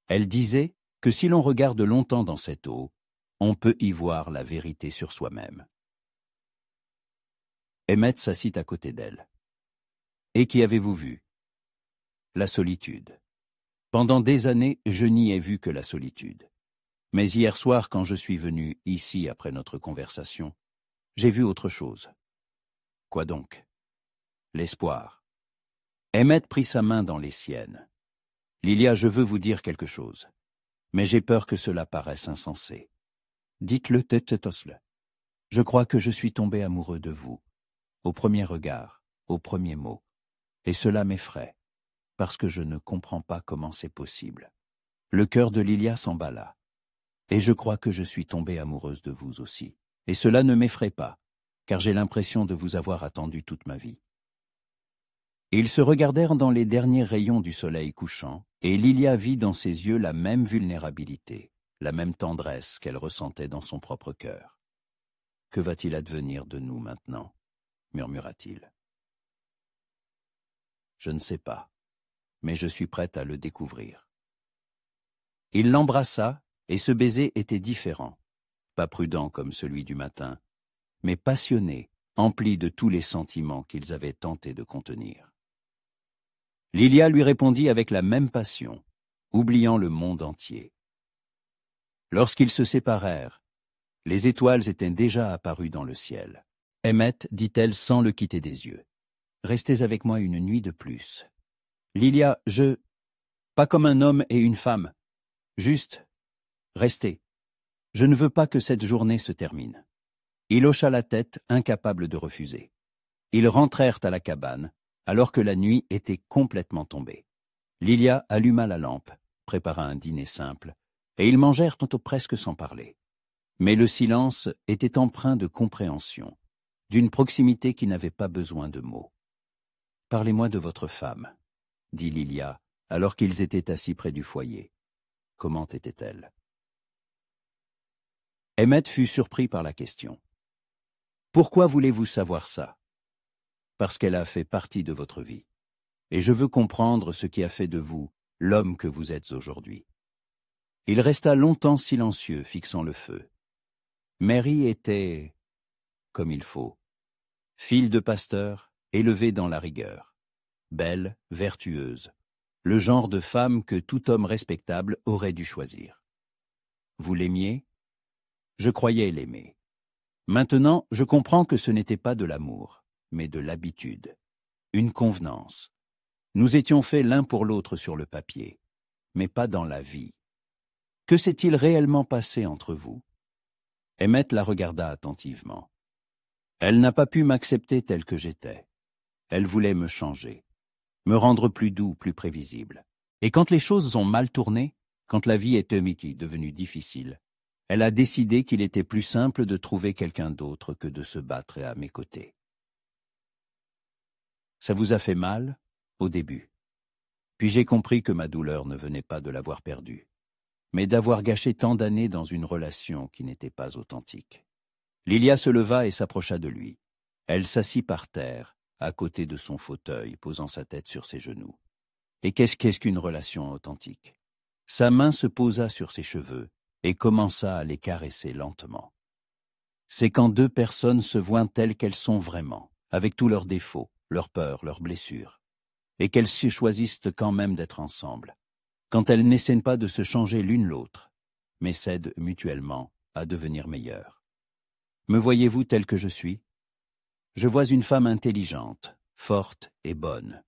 Elle disait que si l'on regarde longtemps dans cette eau, on peut y voir la vérité sur soi-même. Emmett s'assit à côté d'elle. « Et qui avez-vous vu ?»« La solitude. Pendant des années, je n'y ai vu que la solitude. Mais hier soir, quand je suis venu ici après notre conversation, j'ai vu autre chose. » « Quoi donc ?»« L'espoir. » Emmett prit sa main dans les siennes. « Lilia, je veux vous dire quelque chose, mais j'ai peur que cela paraisse insensé. Dites-le, Tetosle. Je crois que je suis tombé amoureux de vous, au premier regard, au premier mot, et cela m'effraie, parce que je ne comprends pas comment c'est possible. » Le cœur de Lilia s'emballa. « Et je crois que je suis tombée amoureuse de vous aussi. Et cela ne m'effraie pas, car j'ai l'impression de vous avoir attendu toute ma vie. » Ils se regardèrent dans les derniers rayons du soleil couchant, et Lilia vit dans ses yeux la même vulnérabilité, la même tendresse qu'elle ressentait dans son propre cœur. « Que va-t-il advenir de nous maintenant ?» murmura-t-il. « Je ne sais pas, mais je suis prête à le découvrir. » Il l'embrassa, et ce baiser était différent, pas prudent comme celui du matin, mais passionné, empli de tous les sentiments qu'ils avaient tenté de contenir. Lilia lui répondit avec la même passion, oubliant le monde entier. Lorsqu'ils se séparèrent, les étoiles étaient déjà apparues dans le ciel. « Emmett, dit-elle sans le quitter des yeux, restez avec moi une nuit de plus. Lilia, pas comme un homme et une femme, juste, restez. Je ne veux pas que cette journée se termine. » Il hocha la tête, incapable de refuser. Ils rentrèrent à la cabane, alors que la nuit était complètement tombée. Lilia alluma la lampe, prépara un dîner simple, et ils mangèrent tantôt presque sans parler. Mais le silence était empreint de compréhension, d'une proximité qui n'avait pas besoin de mots. « Parlez-moi de votre femme, » dit Lilia, alors qu'ils étaient assis près du foyer. Comment était-elle? Emmett fut surpris par la question. « Pourquoi voulez-vous savoir ça? » Parce qu'elle a fait partie de votre vie. Et je veux comprendre ce qui a fait de vous l'homme que vous êtes aujourd'hui. Il resta longtemps silencieux, fixant le feu. Mary était, comme il faut, fille de pasteur, élevée dans la rigueur, belle, vertueuse, le genre de femme que tout homme respectable aurait dû choisir. Vous l'aimiez? Je croyais l'aimer. Maintenant, je comprends que ce n'était pas de l'amour, mais de l'habitude, une convenance. Nous étions faits l'un pour l'autre sur le papier, mais pas dans la vie. Que s'est-il réellement passé entre vous? Emmett la regarda attentivement. Elle n'a pas pu m'accepter telle que j'étais. Elle voulait me changer. me rendre plus doux, plus prévisible. Et quand les choses ont mal tourné, quand la vie est devenue difficile, elle a décidé qu'il était plus simple de trouver quelqu'un d'autre que de se battre à mes côtés. Ça vous a fait mal, au début. Puis j'ai compris que ma douleur ne venait pas de l'avoir perdu, mais d'avoir gâché tant d'années dans une relation qui n'était pas authentique. Lilia se leva et s'approcha de lui. Elle s'assit par terre, à côté de son fauteuil, posant sa tête sur ses genoux. Et qu'est-ce qu'une relation authentique? Sa main se posa sur ses cheveux et commença à les caresser lentement. C'est quand deux personnes se voient telles qu'elles sont vraiment, avec tous leurs défauts, leurs peurs, leurs blessures, et qu'elles se choisissent quand même d'être ensemble, quand elles n'essaient pas de se changer l'une l'autre, mais cèdent mutuellement à devenir meilleures. Me voyez-vous tel que je suis? Je vois une femme intelligente, forte et bonne,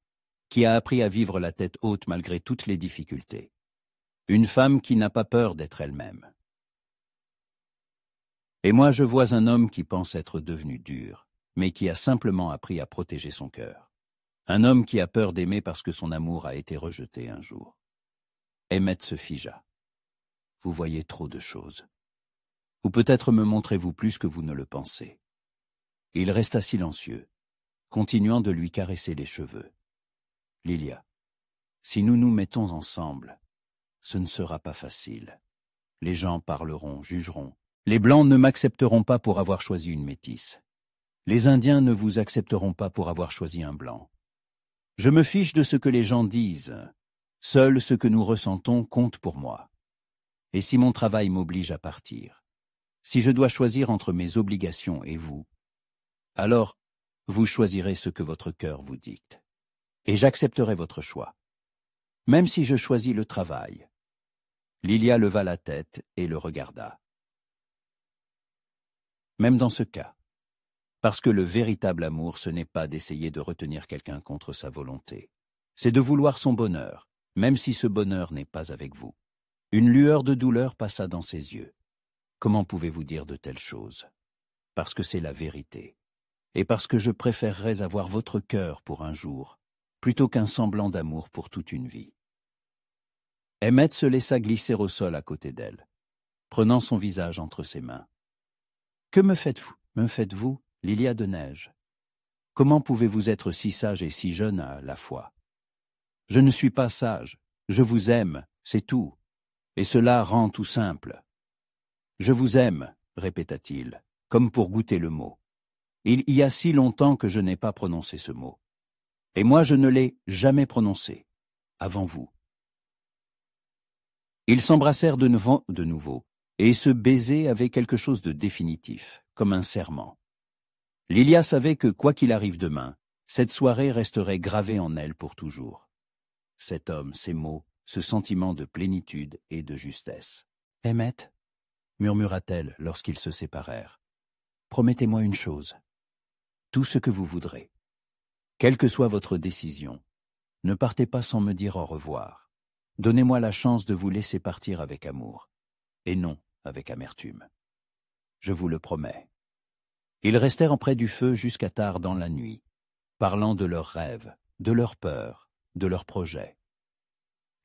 qui a appris à vivre la tête haute malgré toutes les difficultés. Une femme qui n'a pas peur d'être elle-même. Et moi je vois un homme qui pense être devenu dur, mais qui a simplement appris à protéger son cœur. Un homme qui a peur d'aimer parce que son amour a été rejeté un jour. Emmett se figea. Vous voyez trop de choses. Ou peut-être me montrez-vous plus que vous ne le pensez. Il resta silencieux, continuant de lui caresser les cheveux. Lilia, si nous nous mettons ensemble, ce ne sera pas facile. Les gens parleront, jugeront. Les Blancs ne m'accepteront pas pour avoir choisi une métisse. Les Indiens ne vous accepteront pas pour avoir choisi un Blanc. Je me fiche de ce que les gens disent. Seul ce que nous ressentons compte pour moi. Et si mon travail m'oblige à partir, si je dois choisir entre mes obligations et vous, alors vous choisirez ce que votre cœur vous dicte. Et j'accepterai votre choix. Même si je choisis le travail. Lilia leva la tête et le regarda. Même dans ce cas, parce que le véritable amour, ce n'est pas d'essayer de retenir quelqu'un contre sa volonté. C'est de vouloir son bonheur, même si ce bonheur n'est pas avec vous. Une lueur de douleur passa dans ses yeux. Comment pouvez-vous dire de telles choses? Parce que c'est la vérité. Et parce que je préférerais avoir votre cœur pour un jour, plutôt qu'un semblant d'amour pour toute une vie. Emmett se laissa glisser au sol à côté d'elle, prenant son visage entre ses mains. Que me faites-vous? Me faites-vous, Lilia de Neige? Comment pouvez-vous être si sage et si jeune à la fois? Je ne suis pas sage, je vous aime, c'est tout, et cela rend tout simple. Je vous aime, répéta-t-il, comme pour goûter le mot. Il y a si longtemps que je n'ai pas prononcé ce mot. Et moi je ne l'ai jamais prononcé, avant vous. Ils s'embrassèrent de nouveau, et ce baiser avait quelque chose de définitif, comme un serment. Lilia savait que, quoi qu'il arrive demain, cette soirée resterait gravée en elle pour toujours. Cet homme, ces mots, ce sentiment de plénitude et de justesse. « Emmett » murmura-t-elle lorsqu'ils se séparèrent. « Promettez-moi une chose. Tout ce que vous voudrez. Quelle que soit votre décision, ne partez pas sans me dire au revoir. Donnez-moi la chance de vous laisser partir avec amour, et non avec amertume. Je vous le promets. » Ils restèrent près du feu jusqu'à tard dans la nuit, parlant de leurs rêves, de leurs peurs, de leurs projets.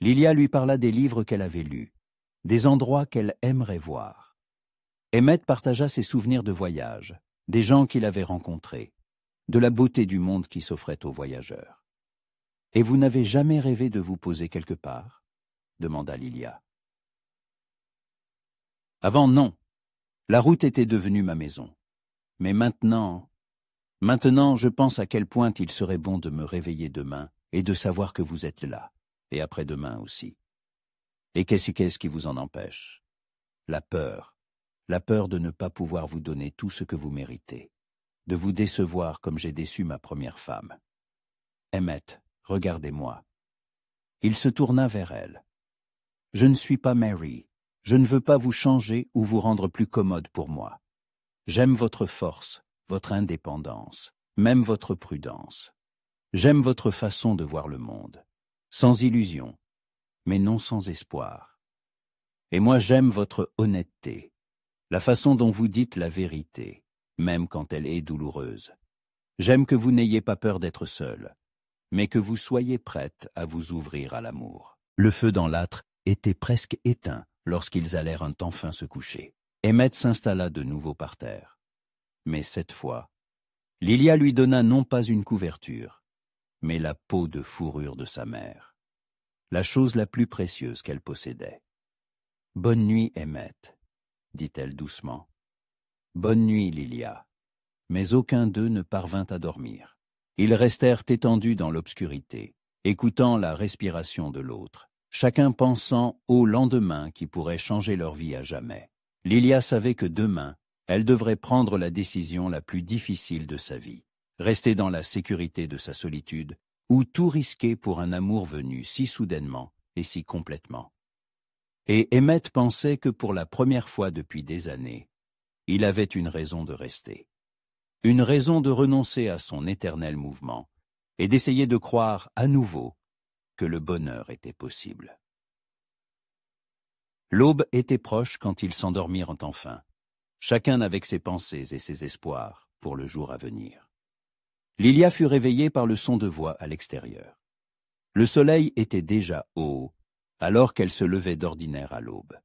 Lilia lui parla des livres qu'elle avait lus, des endroits qu'elle aimerait voir. Emmett partagea ses souvenirs de voyage, des gens qu'il avait rencontrés, de la beauté du monde qui s'offrait aux voyageurs. « Et vous n'avez jamais rêvé de vous poser quelque part ?» demanda Lilia. « Avant, non. La route était devenue ma maison. Mais maintenant, je pense à quel point il serait bon de me réveiller demain et de savoir que vous êtes là, et après-demain aussi. Et qu'est-ce qui vous en empêche? La peur de ne pas pouvoir vous donner tout ce que vous méritez, de vous décevoir comme j'ai déçu ma première femme. Emmett, regardez-moi. » Il se tourna vers elle. « Je ne suis pas Mary, je ne veux pas vous changer ou vous rendre plus commode pour moi. J'aime votre force, votre indépendance, même votre prudence. J'aime votre façon de voir le monde, sans illusion, mais non sans espoir. Et moi j'aime votre honnêteté, la façon dont vous dites la vérité, même quand elle est douloureuse. J'aime que vous n'ayez pas peur d'être seul. mais que vous soyez prête à vous ouvrir à l'amour. Le feu dans l'âtre était presque éteint lorsqu'ils allèrent enfin se coucher. Emmett s'installa de nouveau par terre. Mais cette fois, Lilia lui donna non pas une couverture, mais la peau de fourrure de sa mère, la chose la plus précieuse qu'elle possédait. « Bonne nuit, Emmett, » dit-elle doucement. « Bonne nuit, Lilia. » Mais aucun d'eux ne parvint à dormir. Ils restèrent étendus dans l'obscurité, écoutant la respiration de l'autre, chacun pensant au lendemain qui pourrait changer leur vie à jamais. Lilia savait que demain, elle devrait prendre la décision la plus difficile de sa vie, rester dans la sécurité de sa solitude ou tout risquer pour un amour venu si soudainement et si complètement. Et Emmett pensait que pour la première fois depuis des années, il avait une raison de rester. Une raison de renoncer à son éternel mouvement et d'essayer de croire à nouveau que le bonheur était possible. L'aube était proche quand ils s'endormirent enfin, chacun avec ses pensées et ses espoirs pour le jour à venir. Lilia fut réveillée par le son de voix à l'extérieur. Le soleil était déjà haut, alors qu'elle se levait d'ordinaire à l'aube.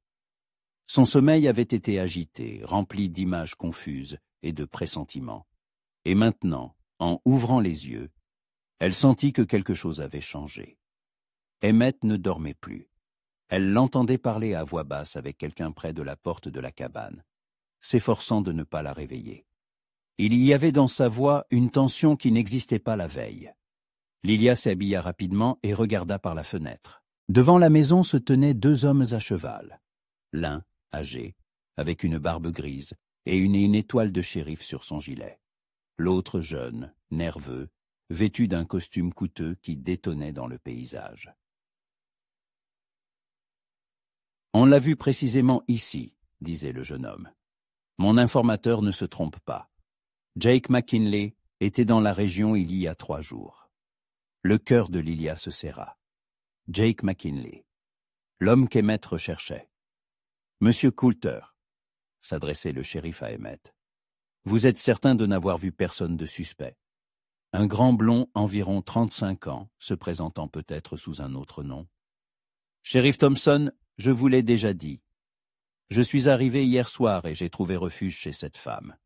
Son sommeil avait été agité, rempli d'images confuses et de pressentiments. Et maintenant, en ouvrant les yeux, elle sentit que quelque chose avait changé. Emmett ne dormait plus. Elle l'entendait parler à voix basse avec quelqu'un près de la porte de la cabane, s'efforçant de ne pas la réveiller. Il y avait dans sa voix une tension qui n'existait pas la veille. Lilia s'habilla rapidement et regarda par la fenêtre. Devant la maison se tenaient deux hommes à cheval. L'un, âgé, avec une barbe grise et une étoile de shérif sur son gilet. L'autre jeune, nerveux, vêtu d'un costume coûteux qui détonnait dans le paysage. « On l'a vu précisément ici, » disait le jeune homme. « Mon informateur ne se trompe pas. Jake McKinley était dans la région il y a 3 jours. » Le cœur de Lilia se serra. Jake McKinley, l'homme qu'Emmett recherchait. « Monsieur Coulter, » s'adressait le shérif à Emmett, « vous êtes certain de n'avoir vu personne de suspect. » Un grand blond, environ 35 ans, se présentant peut-être sous un autre nom. « Shérif Thompson, je vous l'ai déjà dit. Je suis arrivé hier soir et j'ai trouvé refuge chez cette femme.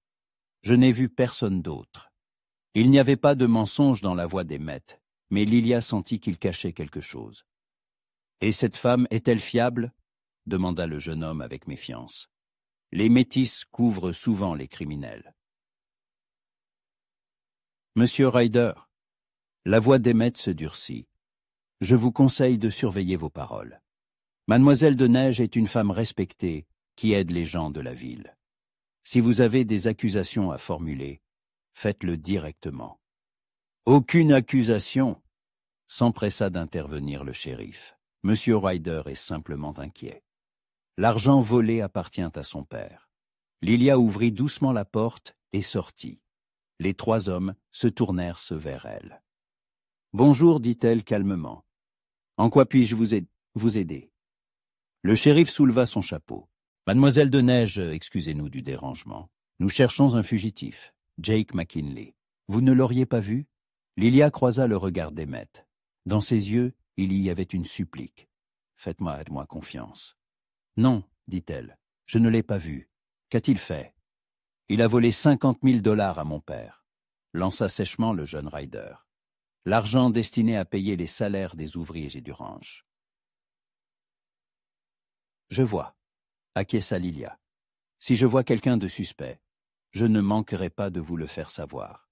Je n'ai vu personne d'autre. » Il n'y avait pas de mensonge dans la voix d'Emmett, mais Lilia sentit qu'il cachait quelque chose. « Et cette femme est-elle fiable ?» demanda le jeune homme avec méfiance. « Les métis couvrent souvent les criminels. » « Monsieur Ryder, » la voix d'Emmett se durcit. « Je vous conseille de surveiller vos paroles. Mademoiselle de Neige est une femme respectée qui aide les gens de la ville. Si vous avez des accusations à formuler, faites-le directement. »« Aucune accusation !» s'empressa d'intervenir le shérif. « Monsieur Ryder est simplement inquiet. L'argent volé appartient à son père. » Lilia ouvrit doucement la porte et sortit. Les 3 hommes se tournèrent vers elle. « Bonjour, dit-elle calmement. En quoi puis-je vous aider ?» Le shérif souleva son chapeau. « Mademoiselle de Neige, excusez-nous du dérangement. Nous cherchons un fugitif, Jake McKinley. Vous ne l'auriez pas vu ?» Lilia croisa le regard d'Emmett. Dans ses yeux, il y avait une supplique. « Faites-moi confiance. »« Non, dit-elle, je ne l'ai pas vu. Qu'a-t-il fait ?»« Il a volé 50 000 $ à mon père, » lança sèchement le jeune Ryder. « L'argent destiné à payer les salaires des ouvriers et du ranch. »« Je vois, » acquiesça Lilia. « Si je vois quelqu'un de suspect, je ne manquerai pas de vous le faire savoir. »«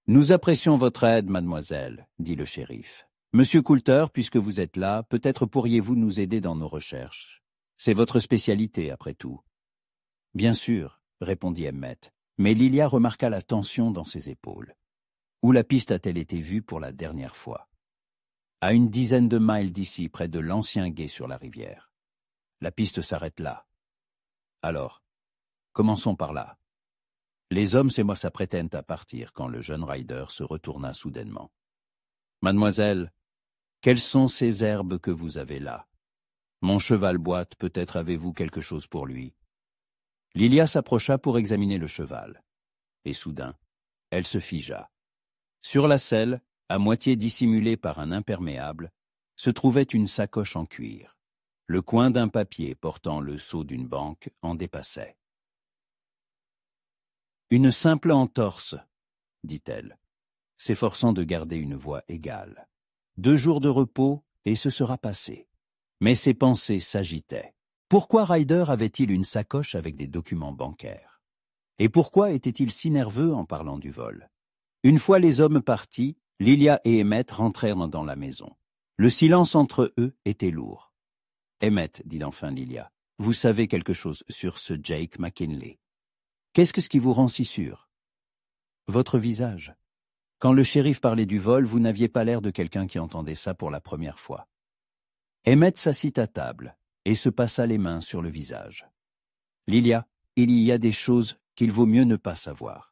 Nous apprécions votre aide, mademoiselle, » dit le shérif. « Monsieur Coulter, puisque vous êtes là, peut-être pourriez-vous nous aider dans nos recherches. C'est votre spécialité, après tout. »« Bien sûr, » répondit Emmett, mais Lilia remarqua la tension dans ses épaules. Où la piste a-t-elle été vue pour la dernière fois? À une dizaine de miles d'ici, près de l'ancien gué sur la rivière. La piste s'arrête là. Alors, commençons par là. Les hommes et moi s'apprêtaient à partir quand le jeune Ryder se retourna soudainement. « Mademoiselle, quelles sont ces herbes que vous avez là? Mon cheval boite, peut-être avez-vous quelque chose pour lui. » Lilia s'approcha pour examiner le cheval. Et soudain, elle se figea. Sur la selle, à moitié dissimulée par un imperméable, se trouvait une sacoche en cuir. Le coin d'un papier portant le sceau d'une banque en dépassait. « Une simple entorse, dit-elle, s'efforçant de garder une voix égale. 2 jours de repos et ce sera passé. » Mais ses pensées s'agitaient. Pourquoi Ryder avait-il une sacoche avec des documents bancaires? Et pourquoi était-il si nerveux en parlant du vol? Une fois les hommes partis, Lilia et Emmett rentrèrent dans la maison. Le silence entre eux était lourd. « Emmett, dit enfin Lilia, vous savez quelque chose sur ce Jake McKinley. Qu'est-ce qui vous rend si sûr? Votre visage. Quand le shérif parlait du vol, vous n'aviez pas l'air de quelqu'un qui entendait ça pour la première fois. » Emmett s'assit à table et se passa les mains sur le visage. « Lilia, il y a des choses qu'il vaut mieux ne pas savoir.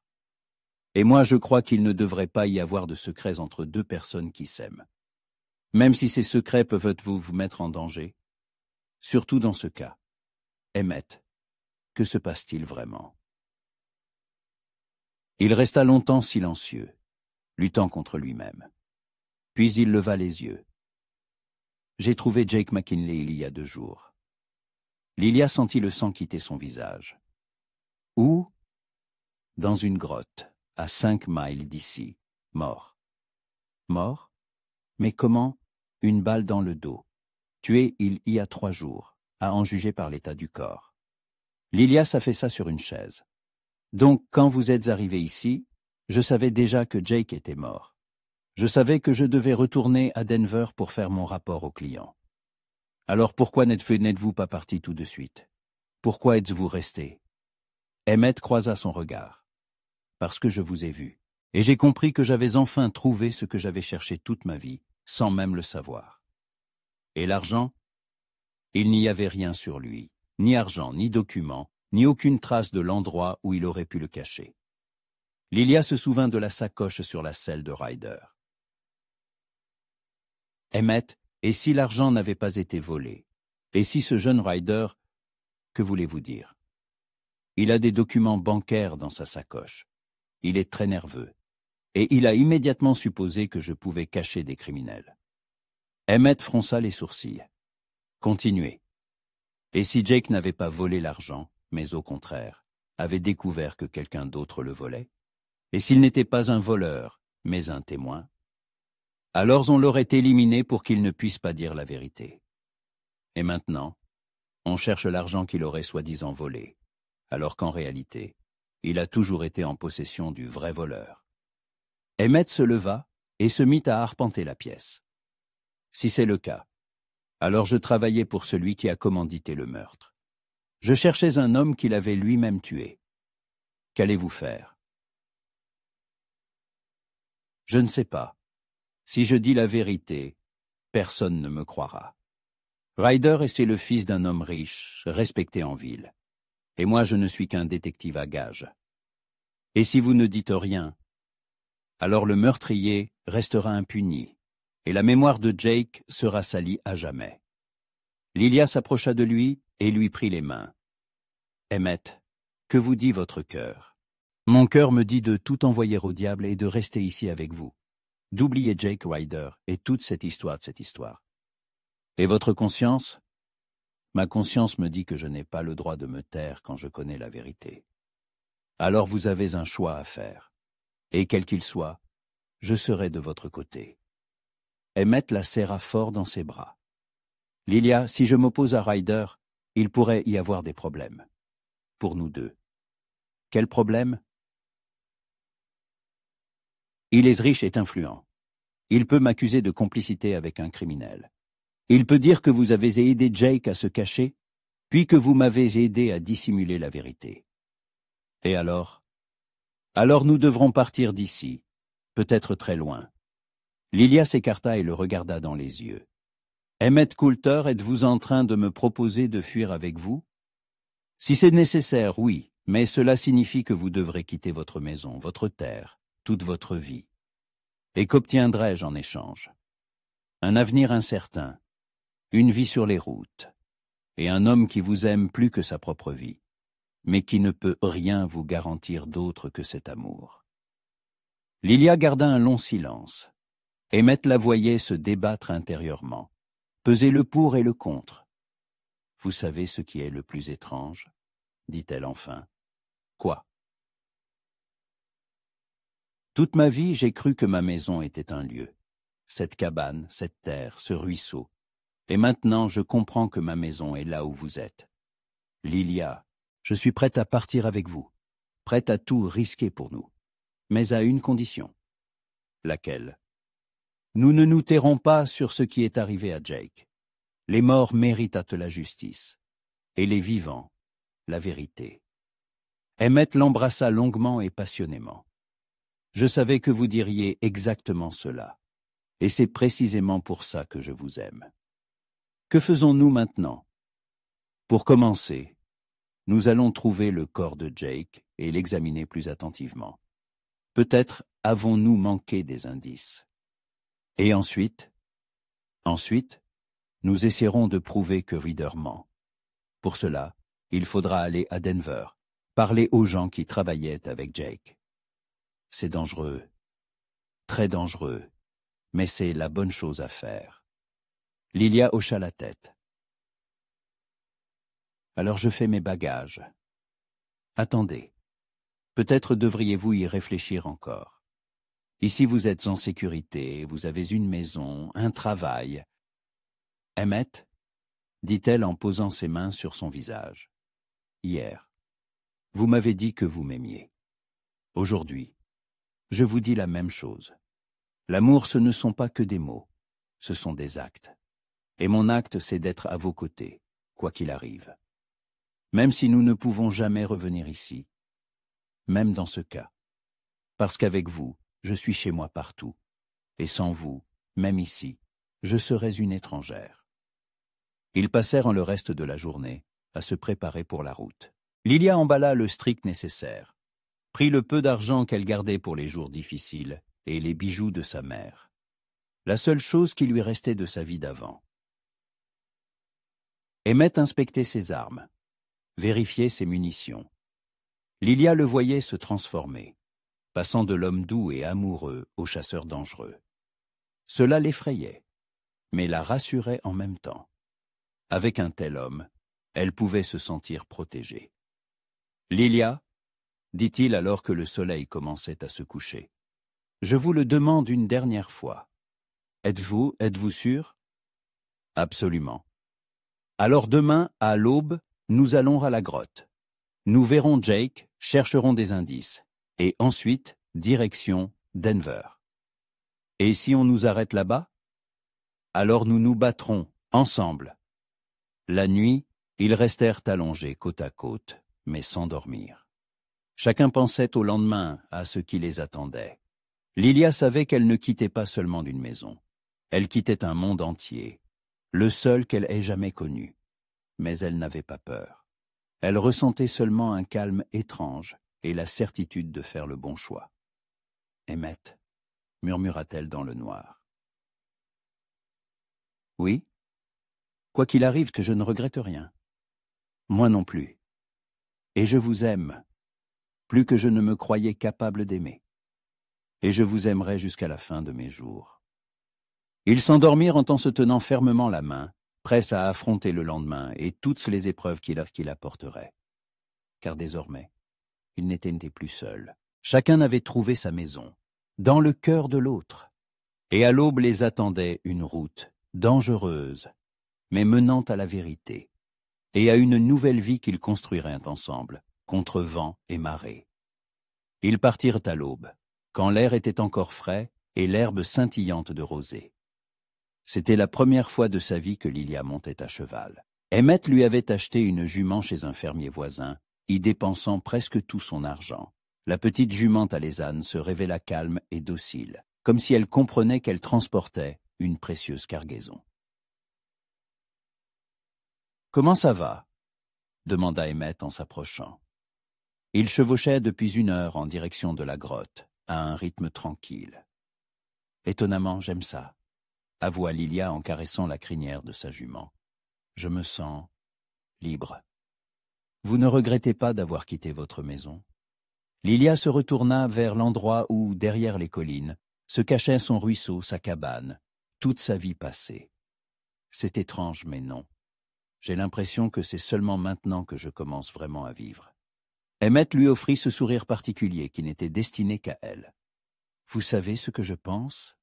Et moi je crois qu'il ne devrait pas y avoir de secrets entre 2 personnes qui s'aiment. Même si ces secrets peuvent vous mettre en danger. Surtout dans ce cas. Emmett, que se passe-t-il vraiment? » Il resta longtemps silencieux, luttant contre lui-même. Puis il leva les yeux. « J'ai trouvé Jake McKinley il y a 2 jours. » Lilia sentit le sang quitter son visage. « Où? » ?»« Dans une grotte, à 5 miles d'ici, mort. »« Mort? Mais comment? Une balle dans le dos. Tué il y a 3 jours, à en juger par l'état du corps. » Lilia s'affaissa sur une chaise. « Donc, quand vous êtes arrivé ici, je savais déjà que Jake était mort. Je savais que je devais retourner à Denver pour faire mon rapport au client. Alors pourquoi n'êtes-vous pas parti tout de suite? Pourquoi êtes-vous resté? » Emmett croisa son regard. « Parce que je vous ai vu, et j'ai compris que j'avais enfin trouvé ce que j'avais cherché toute ma vie, sans même le savoir. Et l'argent? Il n'y avait rien sur lui, ni argent, ni document, ni aucune trace de l'endroit où il aurait pu le cacher. » Lilia se souvint de la sacoche sur la selle de Ryder. « Emmett, et si l'argent n'avait pas été volé? Et si ce jeune Ryder, que voulez-vous dire? Il a des documents bancaires dans sa sacoche. Il est très nerveux. Et il a immédiatement supposé que je pouvais cacher des criminels. » Emmett fronça les sourcils. « Continuez. Et si Jake n'avait pas volé l'argent, mais au contraire, avait découvert que quelqu'un d'autre le volait? Et s'il n'était pas un voleur, mais un témoin? Alors on l'aurait éliminé pour qu'il ne puisse pas dire la vérité. Et maintenant, on cherche l'argent qu'il aurait soi-disant volé, alors qu'en réalité, il a toujours été en possession du vrai voleur. » Emmett se leva et se mit à arpenter la pièce. « Si c'est le cas, alors je travaillais pour celui qui a commandité le meurtre. Je cherchais un homme qu'il avait lui-même tué. Qu'allez-vous faire? » « Je ne sais pas. Si je dis la vérité, personne ne me croira. Ryder est le fils d'un homme riche, respecté en ville. Et moi je ne suis qu'un détective à gages. Et si vous ne dites rien, alors le meurtrier restera impuni, et la mémoire de Jake sera salie à jamais. » Lilia s'approcha de lui et lui prit les mains. « Emmett, que vous dit votre cœur? Mon cœur me dit de tout envoyer au diable et de rester ici avec vous, d'oublier Jake Ryder et toute cette histoire. Et votre conscience? Ma conscience me dit que je n'ai pas le droit de me taire quand je connais la vérité. Alors vous avez un choix à faire, et quel qu'il soit, je serai de votre côté. » Emmett la serra fort dans ses bras. « Lilia, si je m'oppose à Ryder, il pourrait y avoir des problèmes. Pour nous 2. Quel problème? Il est riche et influent. Il peut m'accuser de complicité avec un criminel. Il peut dire que vous avez aidé Jake à se cacher, puis que vous m'avez aidé à dissimuler la vérité. Et alors? Alors nous devrons partir d'ici, peut-être très loin. » Lilia s'écarta et le regarda dans les yeux. « Emmett Coulter, êtes-vous en train de me proposer de fuir avec vous? Si c'est nécessaire, oui, mais cela signifie que vous devrez quitter votre maison, votre terre, toute votre vie. Et qu'obtiendrai-je en échange? Un avenir incertain, une vie sur les routes, et un homme qui vous aime plus que sa propre vie, mais qui ne peut rien vous garantir d'autre que cet amour. » Lilia garda un long silence. Emmet la voyait se débattre intérieurement, peser le pour et le contre. « Vous savez ce qui est le plus étrange ?» dit-elle enfin. « Quoi ?» Toute ma vie, j'ai cru que ma maison était un lieu. Cette cabane, cette terre, ce ruisseau. Et maintenant, je comprends que ma maison est là où vous êtes. Lilia, je suis prête à partir avec vous, prête à tout risquer pour nous, mais à une condition. Laquelle? Nous ne nous tairons pas sur ce qui est arrivé à Jake. Les morts méritent la justice, et les vivants, la vérité. Emmet l'embrassa longuement et passionnément. Je savais que vous diriez exactement cela, et c'est précisément pour ça que je vous aime. Que faisons-nous maintenant? Pour commencer, nous allons trouver le corps de Jake et l'examiner plus attentivement. Peut-être avons-nous manqué des indices. Et ensuite, nous essaierons de prouver que Reader ment. Pour cela, il faudra aller à Denver, parler aux gens qui travaillaient avec Jake. C'est dangereux, très dangereux, mais c'est la bonne chose à faire. Lilia hocha la tête. Alors je fais mes bagages. Attendez, peut-être devriez-vous y réfléchir encore. Ici vous êtes en sécurité, vous avez une maison, un travail. Emmet, dit-elle en posant ses mains sur son visage. Hier, vous m'avez dit que vous m'aimiez. Aujourd'hui, je vous dis la même chose. L'amour, ce ne sont pas que des mots, ce sont des actes. Et mon acte, c'est d'être à vos côtés, quoi qu'il arrive. Même si nous ne pouvons jamais revenir ici, même dans ce cas. Parce qu'avec vous, je suis chez moi partout. Et sans vous, même ici, je serais une étrangère. Ils passèrent le reste de la journée à se préparer pour la route. Lilia emballa le strict nécessaire, prit le peu d'argent qu'elle gardait pour les jours difficiles et les bijoux de sa mère. La seule chose qui lui restait de sa vie d'avant. Emmet inspectait ses armes, vérifiait ses munitions. Lilia le voyait se transformer, passant de l'homme doux et amoureux au chasseur dangereux. Cela l'effrayait, mais la rassurait en même temps. Avec un tel homme, elle pouvait se sentir protégée. « Lilia, dit-il alors que le soleil commençait à se coucher, je vous le demande une dernière fois. Êtes-vous sûr? Absolument. Alors demain, à l'aube, nous allons à la grotte. Nous verrons Jake, chercherons des indices, et ensuite, direction Denver. Et si on nous arrête là-bas? Alors nous nous battrons, ensemble. La nuit, ils restèrent allongés côte à côte, mais sans dormir. Chacun pensait au lendemain, à ce qui les attendait. Lilia savait qu'elle ne quittait pas seulement d'une maison. Elle quittait un monde entier, le seul qu'elle ait jamais connu. Mais elle n'avait pas peur. Elle ressentait seulement un calme étrange et la certitude de faire le bon choix. « Emmet, murmura-t-elle dans le noir. « Oui, quoi qu'il arrive, que je ne regrette rien. Moi non plus. Et je vous aime, plus que je ne me croyais capable d'aimer. Et je vous aimerai jusqu'à la fin de mes jours. » Ils s'endormirent en se tenant fermement la main, prêts à affronter le lendemain et toutes les épreuves qu'il apporterait. Car désormais, ils n'étaient plus seuls. Chacun avait trouvé sa maison, dans le cœur de l'autre. Et à l'aube les attendait une route, dangereuse, mais menant à la vérité, et à une nouvelle vie qu'ils construiraient ensemble, contre vent et marée. Ils partirent à l'aube, quand l'air était encore frais et l'herbe scintillante de rosée. C'était la première fois de sa vie que Lilia montait à cheval. Emmet lui avait acheté une jument chez un fermier voisin, y dépensant presque tout son argent. La petite jument alezane se révéla calme et docile, comme si elle comprenait qu'elle transportait une précieuse cargaison. « Comment ça va ?» demanda Emmet en s'approchant. Il chevauchait depuis 1 heure en direction de la grotte, à un rythme tranquille. « Étonnamment, j'aime ça, » avoua Lilia en caressant la crinière de sa jument. « Je me sens libre. Vous ne regrettez pas d'avoir quitté votre maison ?» Lilia se retourna vers l'endroit où, derrière les collines, se cachait son ruisseau, sa cabane, toute sa vie passée. C'est étrange, mais non. J'ai l'impression que c'est seulement maintenant que je commence vraiment à vivre. Emmett lui offrit ce sourire particulier qui n'était destiné qu'à elle. Vous savez ce que je pense?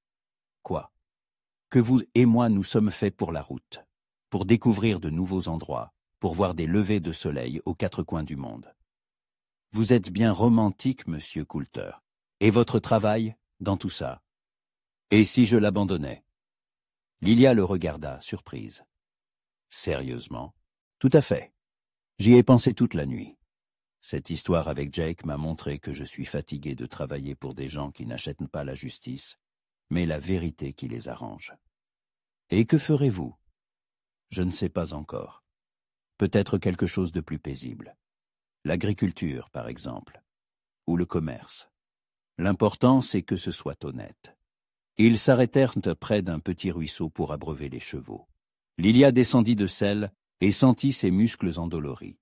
Quoi? Que vous et moi nous sommes faits pour la route, pour découvrir de nouveaux endroits, pour voir des levées de soleil aux quatre coins du monde. Vous êtes bien romantique, monsieur Coulter. Et votre travail, dans tout ça? Et si je l'abandonnais? Lilia le regarda, surprise. Sérieusement? Tout à fait. J'y ai pensé toute la nuit. Cette histoire avec Jake m'a montré que je suis fatigué de travailler pour des gens qui n'achètent pas la justice, mais la vérité qui les arrange. Et que ferez-vous? Je ne sais pas encore. Peut-être quelque chose de plus paisible. L'agriculture, par exemple, ou le commerce. L'important, c'est que ce soit honnête. Ils s'arrêtèrent près d'un petit ruisseau pour abreuver les chevaux. Lilia descendit de selle et sentit ses muscles endoloris.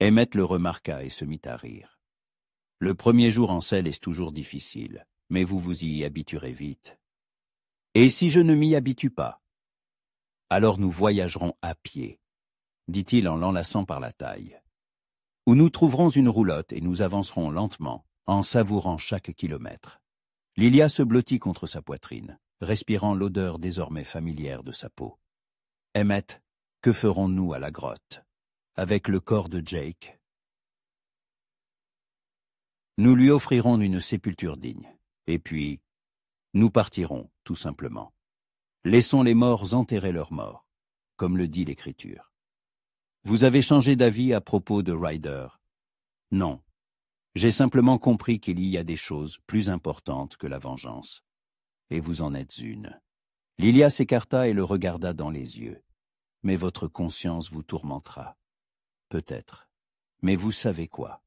Emmett le remarqua et se mit à rire. Le premier jour en selle est toujours difficile, mais vous vous y habituerez vite. Et si je ne m'y habitue pas? Alors nous voyagerons à pied, dit-il en l'enlaçant par la taille. Ou nous trouverons une roulotte et nous avancerons lentement, en savourant chaque kilomètre. Lilia se blottit contre sa poitrine, respirant l'odeur désormais familière de sa peau. Emmett, que ferons-nous à la grotte? Avec le corps de Jake? Nous lui offrirons une sépulture digne. Et puis, nous partirons, tout simplement. Laissons les morts enterrer leurs morts, comme le dit l'Écriture. Vous avez changé d'avis à propos de Ryder? Non. J'ai simplement compris qu'il y a des choses plus importantes que la vengeance. Et vous en êtes une. Lilia s'écarta et le regarda dans les yeux. Mais votre conscience vous tourmentera. Peut-être. Mais vous savez quoi?